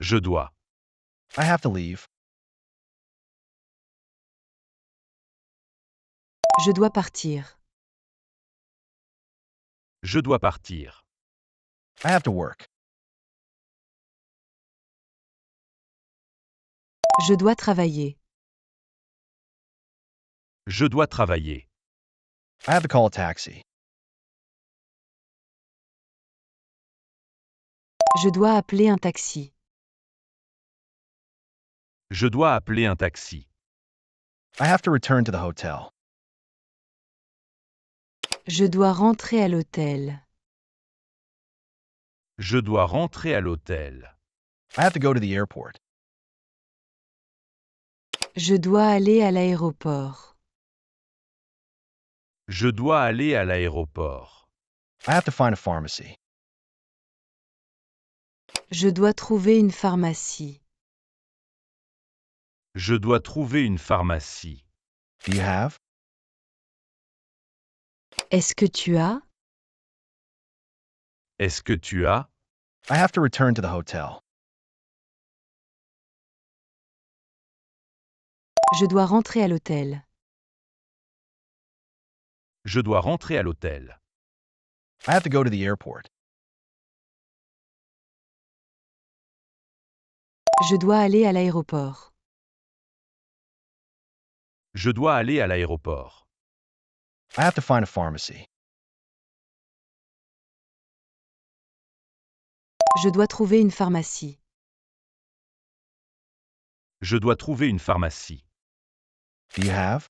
Speaker 4: Je dois.
Speaker 2: I have to leave.
Speaker 3: Je dois partir.
Speaker 4: Je dois partir.
Speaker 2: I have to work.
Speaker 3: Je dois travailler.
Speaker 4: Je dois travailler.
Speaker 2: I have to call a taxi.
Speaker 3: Je dois appeler un taxi.
Speaker 4: Je dois appeler un taxi.
Speaker 2: I have to return to the hotel.
Speaker 3: Je dois rentrer à l'hôtel.
Speaker 4: Je dois rentrer à l'hôtel.
Speaker 2: I have to go to the airport.
Speaker 3: Je dois aller à l'aéroport.
Speaker 4: Je dois aller à l'aéroport.
Speaker 2: I have to find a pharmacy.
Speaker 3: Je dois trouver une pharmacie.
Speaker 4: Je dois trouver une pharmacie.
Speaker 2: Do you have?
Speaker 3: Est-ce que tu as?
Speaker 4: Est-ce que tu as?
Speaker 2: I have to return to the hotel.
Speaker 3: Je dois rentrer à l'hôtel.
Speaker 4: Je dois rentrer à l'hôtel.
Speaker 2: I have to go to the airport.
Speaker 3: Je dois aller à l'aéroport.
Speaker 4: Je dois aller à l'aéroport.
Speaker 2: I have to find a pharmacy.
Speaker 3: Je dois trouver une pharmacie.
Speaker 4: Je dois trouver une pharmacie.
Speaker 2: Do you have?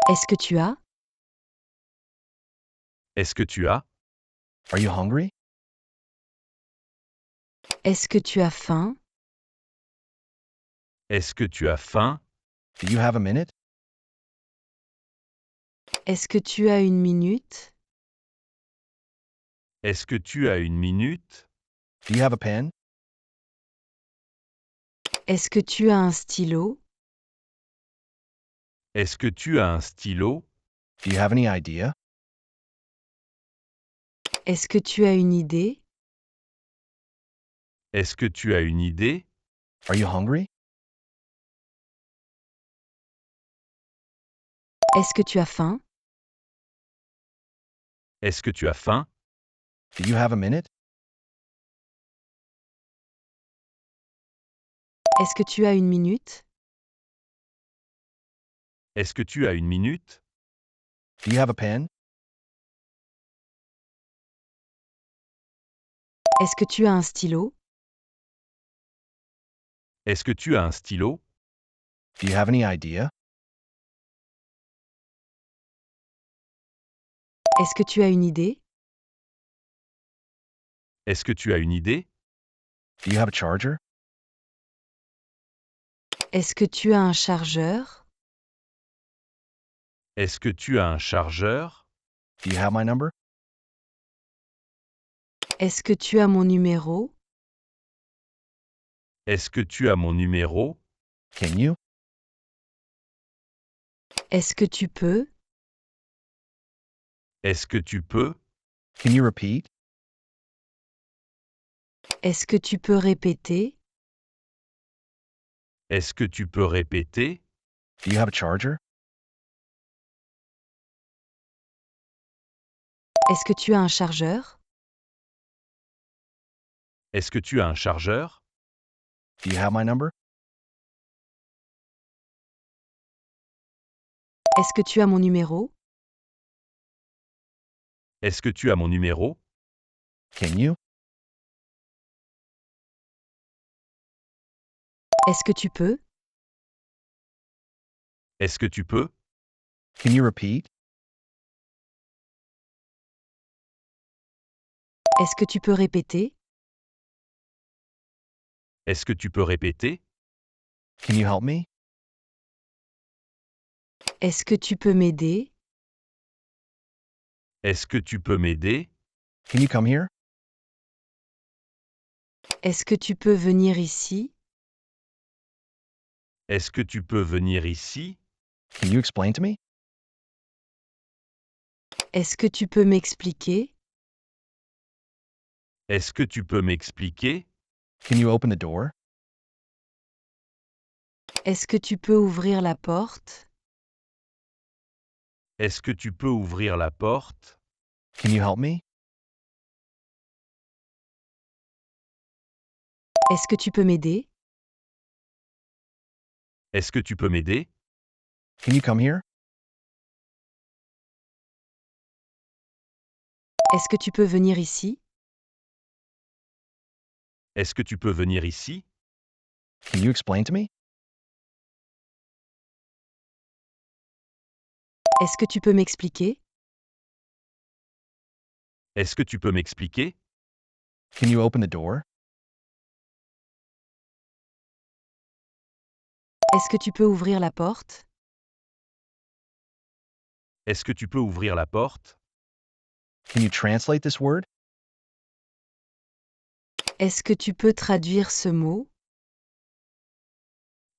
Speaker 3: Est-ce que tu as?
Speaker 4: Est-ce que tu as?
Speaker 2: Are you hungry?
Speaker 3: Est-ce que tu as faim?
Speaker 4: Est-ce que tu as faim?
Speaker 2: Do you have a minute?
Speaker 3: Est-ce que tu as une minute?
Speaker 4: Est-ce que tu as une minute?
Speaker 2: Do you have a pen?
Speaker 3: Est-ce que tu as un stylo?
Speaker 4: Est-ce que tu as un stylo?
Speaker 2: Do you have any idea?
Speaker 3: Est-ce que tu as une idée?
Speaker 4: Est-ce que tu as une idée?
Speaker 2: Are you hungry?
Speaker 3: Est-ce que tu as faim?
Speaker 4: Est-ce que tu as faim?
Speaker 2: Do you have a minute?
Speaker 3: Est-ce que tu as une minute?
Speaker 4: Est-ce que tu as une minute?
Speaker 2: Do you have a pen?
Speaker 3: Est-ce que tu as un stylo?
Speaker 4: Est-ce que tu as un stylo?
Speaker 2: Do you have any idea?
Speaker 3: Est-ce que tu as une idée?
Speaker 4: Est-ce que tu as une idée?
Speaker 2: Do you have a charger?
Speaker 3: Est-ce que tu as un chargeur?
Speaker 4: Est-ce que tu as un chargeur?
Speaker 2: Do you have my number?
Speaker 3: Est-ce que tu as mon numéro?
Speaker 4: Est-ce que tu as mon numéro?
Speaker 2: Can you?
Speaker 3: Est-ce que tu peux?
Speaker 4: Est-ce que tu peux?
Speaker 2: Can you repeat?
Speaker 3: Est-ce que tu peux répéter?
Speaker 4: Est-ce que tu peux répéter?
Speaker 2: Do you have a charger?
Speaker 3: Est-ce que tu as un chargeur?
Speaker 4: Est-ce que tu as un chargeur?
Speaker 2: Do you have my number?
Speaker 3: Est-ce que tu as mon numéro?
Speaker 4: Est-ce que tu as mon numéro?
Speaker 2: Can you?
Speaker 3: Est-ce que tu peux?
Speaker 4: Est-ce que tu peux?
Speaker 2: Can you repeat?
Speaker 3: Est-ce que tu peux répéter?
Speaker 4: Est-ce que tu peux répéter?
Speaker 2: Can you help me?
Speaker 3: Est-ce que tu peux m'aider?
Speaker 4: Est-ce que tu peux m'aider?
Speaker 2: Can you come here?
Speaker 3: Est-ce que tu peux venir ici?
Speaker 4: Est-ce que tu peux venir ici?
Speaker 2: Can you explain to me?
Speaker 3: Est-ce que tu peux m'expliquer?
Speaker 4: Est-ce que tu peux m'expliquer?
Speaker 2: Can you open the door?
Speaker 3: Est-ce que tu peux ouvrir la porte?
Speaker 4: Est-ce que tu peux ouvrir la porte?
Speaker 2: Can you help me?
Speaker 3: Est-ce que tu peux m'aider?
Speaker 4: Est-ce que tu peux m'aider?
Speaker 2: Can you come here?
Speaker 3: Est-ce que tu peux venir ici?
Speaker 4: Est-ce que tu peux venir ici?
Speaker 2: Can you explain to me?
Speaker 3: Est-ce que tu peux m'expliquer?
Speaker 4: Est-ce que tu peux m'expliquer?
Speaker 2: Can you open the door?
Speaker 3: Est-ce que tu peux ouvrir la porte?
Speaker 4: Est-ce que tu peux ouvrir la porte?
Speaker 2: Can you translate this word?
Speaker 3: Est-ce que tu peux traduire ce mot?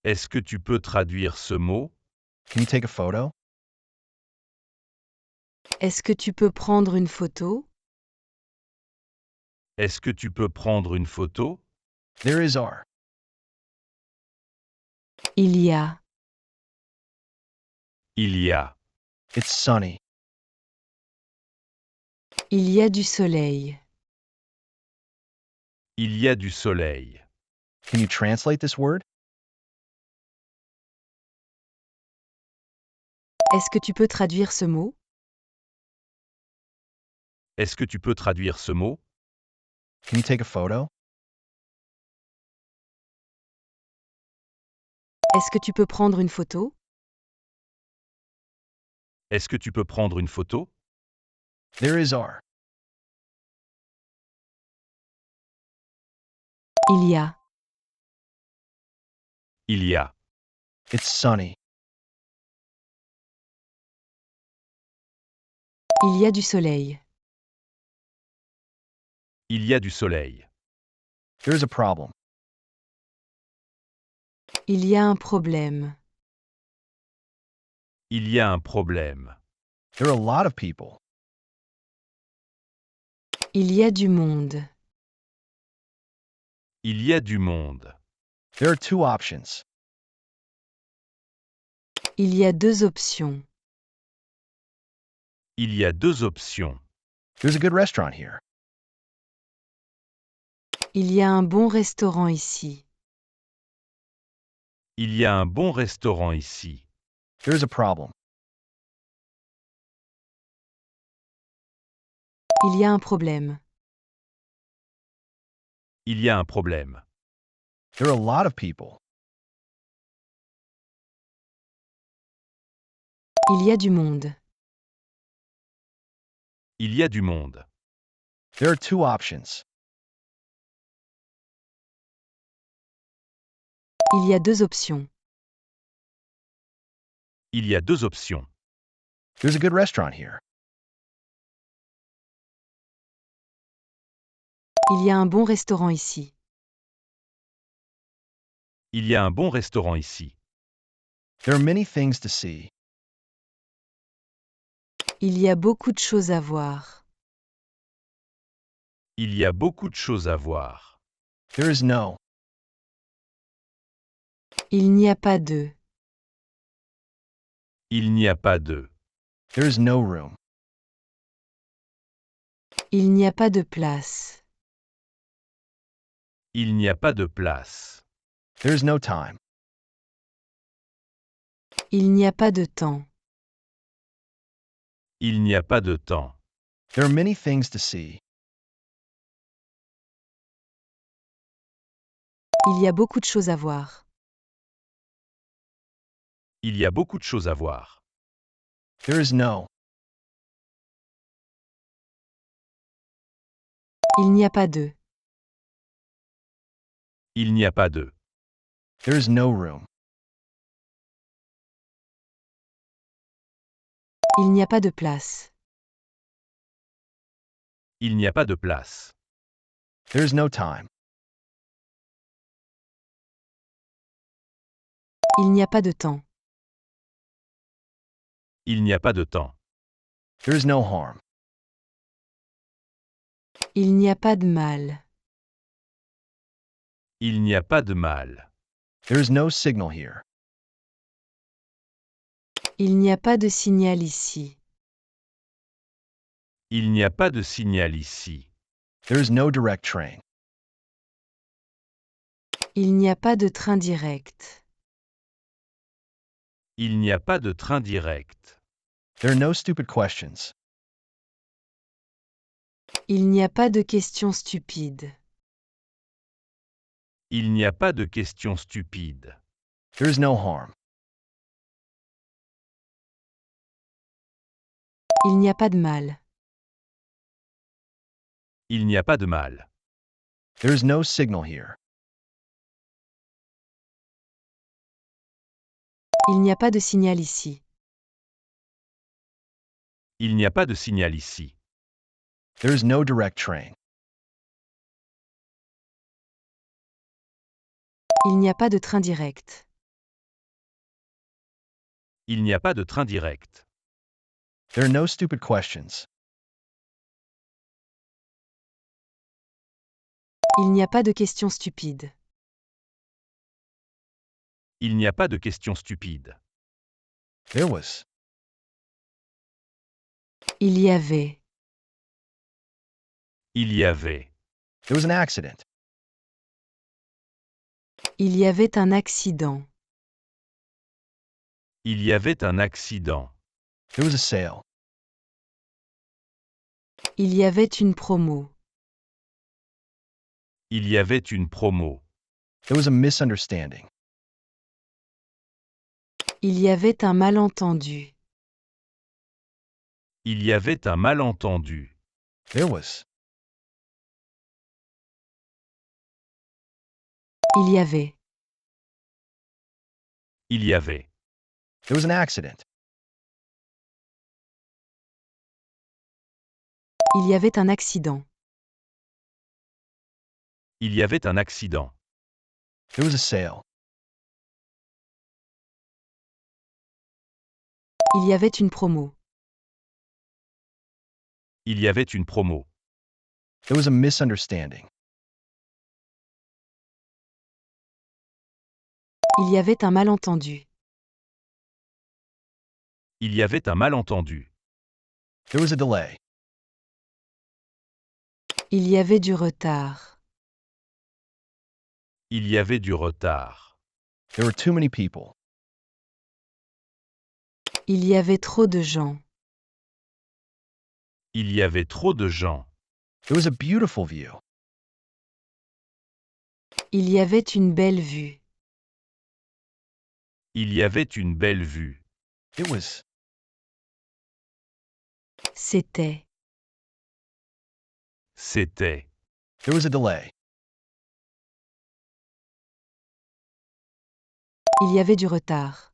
Speaker 4: Est-ce que tu peux traduire ce mot?
Speaker 2: Can you take a photo?
Speaker 3: Est-ce que tu peux prendre une photo?
Speaker 4: Est-ce que tu peux prendre une photo?
Speaker 2: There is are.
Speaker 3: Il y a.
Speaker 4: Il y a.
Speaker 2: It's sunny.
Speaker 3: Il y a du soleil.
Speaker 4: Il y a du soleil.
Speaker 2: Can you translate this word?
Speaker 3: Est-ce que tu peux traduire ce mot?
Speaker 4: Est-ce que tu peux traduire ce mot?
Speaker 2: Can you take a photo?
Speaker 3: Est-ce que tu peux prendre une photo?
Speaker 4: Est-ce que tu peux prendre une photo?
Speaker 2: There is are.
Speaker 3: Il y a.
Speaker 4: Il y a.
Speaker 2: It's sunny.
Speaker 3: Il y a du soleil.
Speaker 4: Il y a du soleil.
Speaker 2: There's a problem.
Speaker 3: Il y a un problème.
Speaker 4: Il y a un problème.
Speaker 2: There are a lot of people.
Speaker 3: Il y a du monde.
Speaker 4: Il y a du monde.
Speaker 2: There are two options.
Speaker 3: Il y a deux options.
Speaker 4: Il y a deux options.
Speaker 2: There's a good restaurant here.
Speaker 3: Il y a un bon restaurant ici.
Speaker 4: Il y a un bon restaurant ici.
Speaker 2: There's a problem.
Speaker 3: Il y a un problème.
Speaker 4: Il y a un problème.
Speaker 2: There are a lot of people.
Speaker 3: Il y a du monde.
Speaker 4: Il y a du monde.
Speaker 2: There are two options.
Speaker 3: Il y a deux options.
Speaker 4: Il y a deux options.
Speaker 2: There's a good restaurant here.
Speaker 3: Il y a un bon restaurant ici.
Speaker 4: Il y a un bon restaurant ici.
Speaker 2: There are many things to see.
Speaker 3: Il y a beaucoup de choses à voir.
Speaker 4: Il y a beaucoup de choses à voir.
Speaker 2: There is no.
Speaker 3: Il n'y a pas de.
Speaker 4: Il n'y a pas de.
Speaker 2: There is no room.
Speaker 3: Il n'y a pas de place.
Speaker 4: Il n'y a pas de place.
Speaker 2: There is no time.
Speaker 3: Il n'y a pas de temps.
Speaker 4: Il n'y a pas de temps.
Speaker 2: There are many things to see.
Speaker 3: Il y a beaucoup de choses à voir.
Speaker 4: Il y a beaucoup de choses à voir.
Speaker 2: There is no.
Speaker 3: Il n'y a pas de.
Speaker 4: Il n'y a pas de.
Speaker 2: There is no room.
Speaker 3: Il n'y a pas de place.
Speaker 4: Il n'y a pas de place.
Speaker 2: There is no time.
Speaker 3: Il n'y a pas de temps.
Speaker 4: Il n'y a pas de temps.
Speaker 2: There is no harm.
Speaker 3: Il n'y a pas de mal.
Speaker 4: Il n'y a pas de mal.
Speaker 2: There is no signal here.
Speaker 3: Il n'y a pas de signal ici.
Speaker 4: Il n'y a pas de signal ici.
Speaker 2: There is no direct train.
Speaker 3: Il n'y a pas de train direct.
Speaker 4: Il n'y a pas de train direct.
Speaker 2: There are no stupid questions.
Speaker 3: Il n'y a pas de questions stupides.
Speaker 4: Il n'y a pas de questions stupides.
Speaker 2: There is no harm.
Speaker 3: Il n'y a pas de mal.
Speaker 4: Il n'y a pas de mal.
Speaker 2: There is no signal here.
Speaker 3: Il n'y a pas de signal ici.
Speaker 4: Il n'y a pas de signal ici.
Speaker 2: There is no direct train.
Speaker 3: Il n'y a pas de train direct.
Speaker 4: Il n'y a pas de train direct.
Speaker 2: There are no stupid questions.
Speaker 3: Il n'y a pas de questions stupides.
Speaker 4: Il n'y a pas de questions stupides.
Speaker 2: There was.
Speaker 3: Il y avait.
Speaker 4: Il y avait.
Speaker 2: There was an accident.
Speaker 3: Il y avait un accident.
Speaker 4: Il y avait un accident.
Speaker 2: There was a sale.
Speaker 3: Il y avait une promo.
Speaker 4: Il y avait une promo.
Speaker 2: There was a misunderstanding.
Speaker 3: Il y avait un malentendu.
Speaker 4: Il y avait un malentendu.
Speaker 2: There was.
Speaker 3: Il y avait.
Speaker 4: Il y avait.
Speaker 2: There was an accident.
Speaker 3: Il y avait un accident.
Speaker 4: Il y avait un accident.
Speaker 2: There was a sale.
Speaker 3: Il y avait une promo.
Speaker 4: Il y avait une promo.
Speaker 2: There was a misunderstanding.
Speaker 3: Il y avait un malentendu.
Speaker 4: Il y avait un malentendu.
Speaker 2: There was a delay.
Speaker 3: Il y avait du retard.
Speaker 4: Il y avait du retard.
Speaker 2: There were too many people.
Speaker 3: Il y avait trop de gens.
Speaker 4: Il y avait trop de gens.
Speaker 2: There was a beautiful view.
Speaker 3: Il y avait une belle vue.
Speaker 4: Il y avait une belle vue.
Speaker 2: It was.
Speaker 3: C'était.
Speaker 4: C'était.
Speaker 2: There was a delay.
Speaker 3: Il y avait du retard.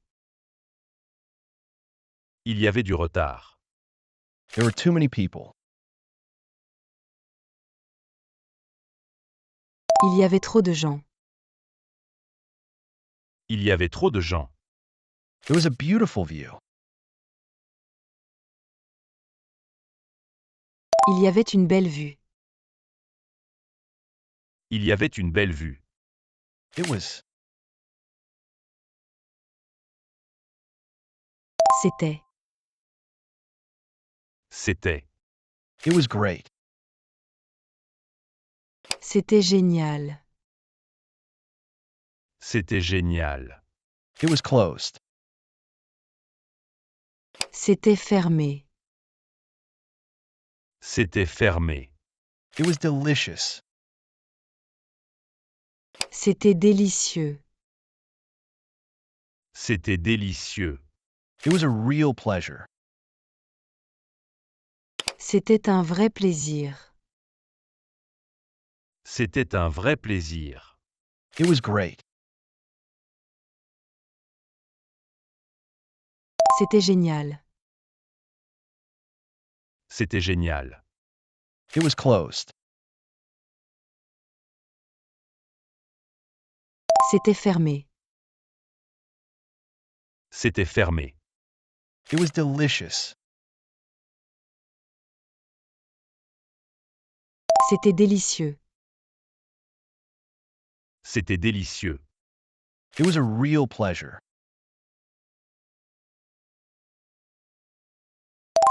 Speaker 4: Il y avait du retard.
Speaker 2: There were too many people.
Speaker 3: Il y avait trop de gens.
Speaker 4: Il y avait trop de gens.
Speaker 2: It was a beautiful view.
Speaker 3: Il y avait une belle vue.
Speaker 4: Il y avait une belle vue.
Speaker 2: It was.
Speaker 3: C'était.
Speaker 4: C'était.
Speaker 2: It was great.
Speaker 3: C'était génial.
Speaker 4: C'était génial.
Speaker 2: It was closed.
Speaker 3: C'était fermé.
Speaker 4: C'était fermé.
Speaker 2: It was delicious.
Speaker 3: C'était délicieux.
Speaker 4: C'était délicieux.
Speaker 2: It was a real pleasure.
Speaker 3: C'était un vrai plaisir.
Speaker 4: C'était un vrai plaisir.
Speaker 2: It was great.
Speaker 3: C'était génial.
Speaker 4: C'était génial.
Speaker 2: It was closed.
Speaker 3: C'était fermé.
Speaker 4: C'était fermé.
Speaker 2: It was delicious.
Speaker 3: C'était délicieux.
Speaker 4: C'était délicieux.
Speaker 2: It was a real pleasure.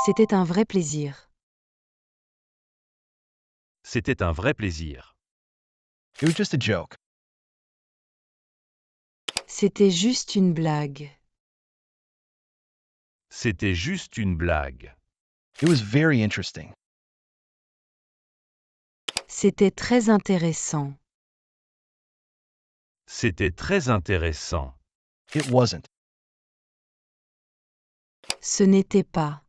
Speaker 3: C'était un vrai plaisir.
Speaker 4: C'était un vrai plaisir.
Speaker 2: It was just a joke.
Speaker 3: C'était juste une blague.
Speaker 4: C'était juste une blague.
Speaker 2: It was very interesting.
Speaker 3: C'était très intéressant.
Speaker 4: C'était très intéressant.
Speaker 2: It wasn't.
Speaker 3: Ce n'était pas.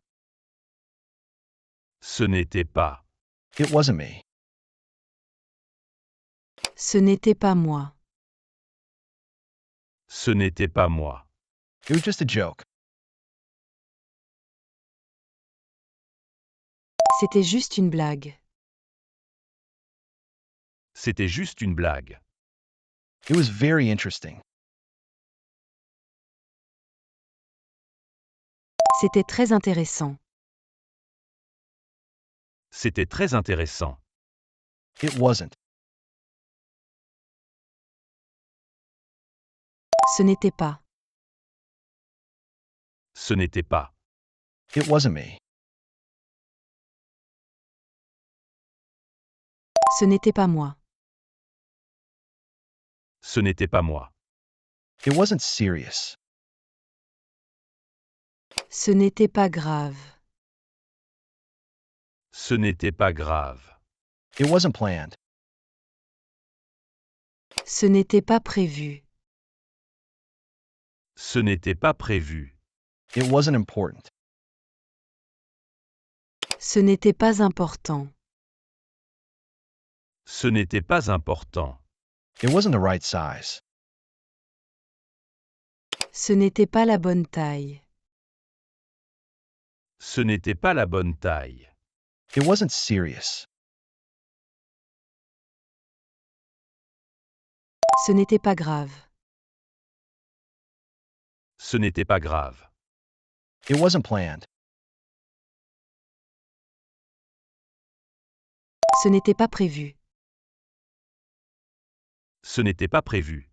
Speaker 4: Ce n'était pas.
Speaker 2: It wasn't me.
Speaker 3: Ce n'était pas moi.
Speaker 4: Ce n'était pas moi.
Speaker 2: It was just a joke.
Speaker 3: C'était juste une blague.
Speaker 4: C'était juste une blague.
Speaker 2: It was very interesting.
Speaker 3: C'était très intéressant.
Speaker 4: C'était très intéressant.
Speaker 2: It wasn't.
Speaker 3: Ce n'était pas.
Speaker 4: Ce n'était pas.
Speaker 2: It wasn't me.
Speaker 3: Ce n'était pas moi.
Speaker 4: Ce n'était pas moi.
Speaker 2: It wasn't serious.
Speaker 3: Ce n'était pas grave.
Speaker 4: Ce n'était pas grave.
Speaker 2: It wasn't planned.
Speaker 3: Ce n'était pas prévu.
Speaker 4: Ce n'était pas prévu.
Speaker 2: It wasn't important.
Speaker 3: Ce n'était pas important.
Speaker 4: Ce n'était pas important.
Speaker 2: It wasn't the right size.
Speaker 3: Ce n'était pas la bonne taille.
Speaker 4: Ce n'était pas la bonne taille.
Speaker 2: It wasn't serious.
Speaker 3: Ce n'était pas grave.
Speaker 4: Ce n'était pas grave.
Speaker 2: It wasn't planned.
Speaker 3: Ce n'était pas prévu.
Speaker 4: Ce n'était pas prévu.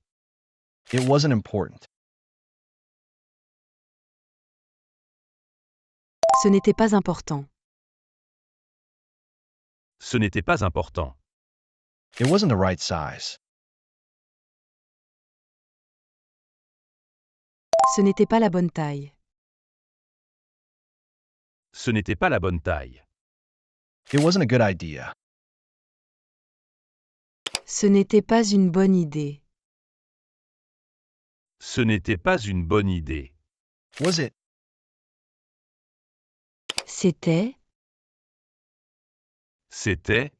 Speaker 2: It wasn't important.
Speaker 3: Ce n'était pas important.
Speaker 4: Ce n'était pas important.
Speaker 2: It wasn't the right size.
Speaker 3: Ce n'était pas la bonne taille.
Speaker 4: Ce n'était pas la bonne taille.
Speaker 2: It wasn't a good idea.
Speaker 3: Ce n'était pas une bonne idée.
Speaker 4: Ce n'était pas une bonne idée.
Speaker 2: Was it?
Speaker 3: C'était.
Speaker 4: C'était.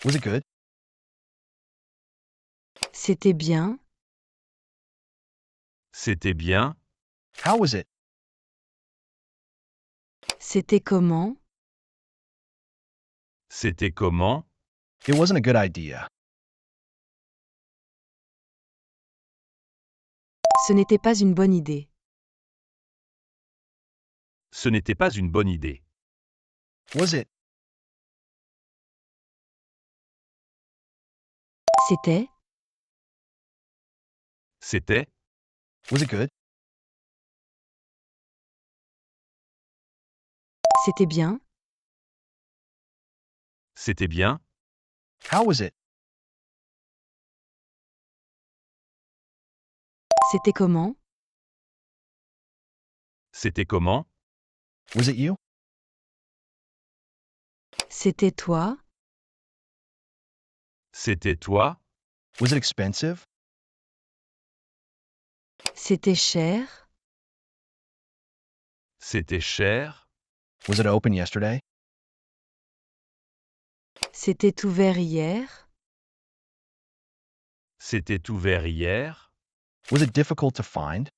Speaker 2: Was it good?
Speaker 3: C'était bien.
Speaker 4: C'était bien.
Speaker 2: How was it?
Speaker 3: C'était comment?
Speaker 4: C'était comment?
Speaker 2: It wasn't a good idea.
Speaker 3: Ce n'était pas une bonne idée.
Speaker 4: Ce n'était pas une bonne idée.
Speaker 2: Was it?
Speaker 3: C'était.
Speaker 4: C'était.
Speaker 2: Was it good?
Speaker 3: C'était bien.
Speaker 4: C'était bien.
Speaker 2: How was it?
Speaker 3: C'était comment?
Speaker 4: C'était comment?
Speaker 2: Was it you?
Speaker 3: C'était toi?
Speaker 4: C'était toi?
Speaker 2: Was it expensive?
Speaker 3: C'était cher?
Speaker 4: C'était cher?
Speaker 2: Was it open yesterday?
Speaker 3: C'était ouvert hier?
Speaker 4: C'était ouvert hier?
Speaker 2: Was it difficult to find?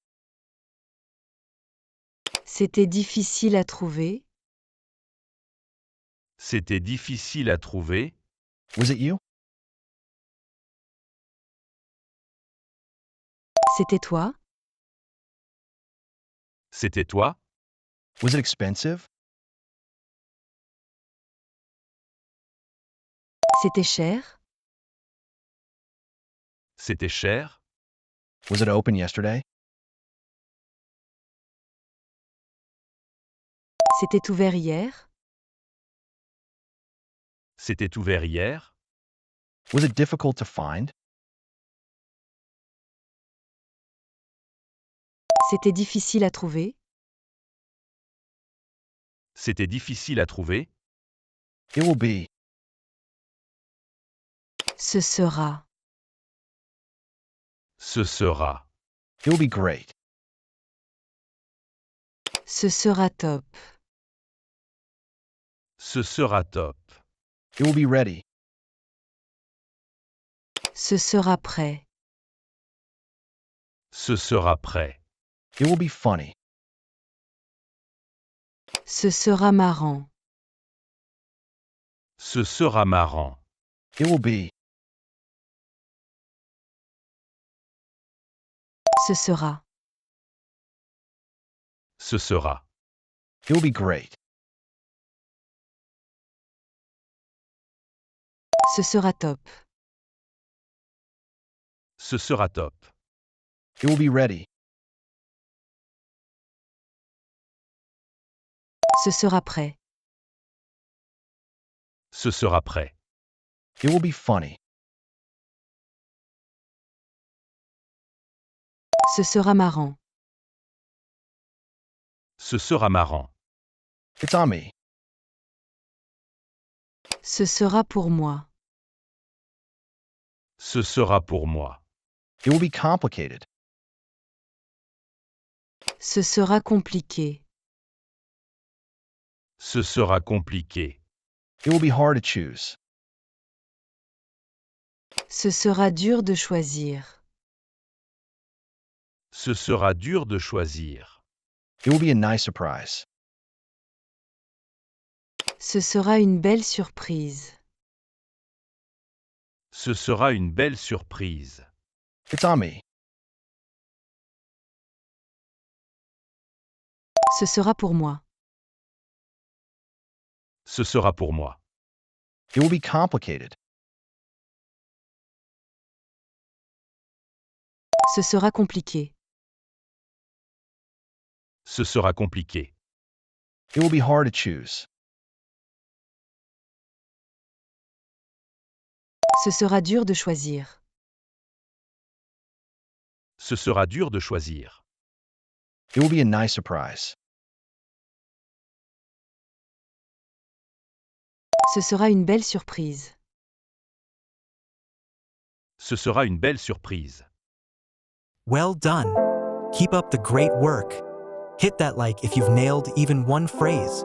Speaker 3: C'était difficile à trouver?
Speaker 4: C'était difficile à trouver?
Speaker 2: Was it you?
Speaker 3: C'était toi?
Speaker 4: C'était toi?
Speaker 2: Was it expensive?
Speaker 3: C'était cher?
Speaker 4: C'était cher?
Speaker 2: Was it open yesterday?
Speaker 3: C'était ouvert hier?
Speaker 4: C'était ouvert hier?
Speaker 2: Was it difficult to find?
Speaker 3: C'était difficile à trouver?
Speaker 4: C'était difficile à trouver?
Speaker 2: It will be.
Speaker 3: Ce sera.
Speaker 4: Ce sera.
Speaker 2: It will be great.
Speaker 3: Ce sera top.
Speaker 4: Ce sera top.
Speaker 2: It will be ready.
Speaker 3: Ce sera prêt.
Speaker 4: Ce sera prêt.
Speaker 2: It will be funny.
Speaker 3: Ce sera marrant.
Speaker 4: Ce sera marrant.
Speaker 2: It will be.
Speaker 3: Ce sera.
Speaker 4: Ce sera.
Speaker 2: It will be great.
Speaker 3: Ce sera top.
Speaker 4: Ce sera top.
Speaker 2: It will be ready.
Speaker 3: Ce sera prêt.
Speaker 4: Ce sera prêt.
Speaker 2: It will be funny.
Speaker 3: Ce sera marrant.
Speaker 4: Ce sera marrant.
Speaker 2: It's on me.
Speaker 3: Ce sera pour moi.
Speaker 4: Ce sera pour moi.
Speaker 2: It will be complicated.
Speaker 3: Ce sera compliqué.
Speaker 4: Ce sera compliqué.
Speaker 2: It will be hard to choose.
Speaker 3: Ce sera dur de choisir.
Speaker 4: Ce sera dur de choisir.
Speaker 2: It will be a nice surprise.
Speaker 3: Ce sera une belle surprise.
Speaker 4: Ce sera une belle surprise.
Speaker 2: It's on me.
Speaker 3: Ce sera pour moi.
Speaker 4: Ce sera pour moi.
Speaker 2: It will be complicated.
Speaker 3: Ce sera compliqué.
Speaker 4: Ce sera compliqué.
Speaker 2: It will be hard to choose.
Speaker 3: Ce sera dur de choisir.
Speaker 4: Ce sera dur de choisir.
Speaker 2: It will be a nice surprise.
Speaker 3: Ce sera une belle surprise.
Speaker 4: Ce sera une belle surprise.
Speaker 1: Well done. Keep up the great work. Hit that like if you've nailed even one phrase.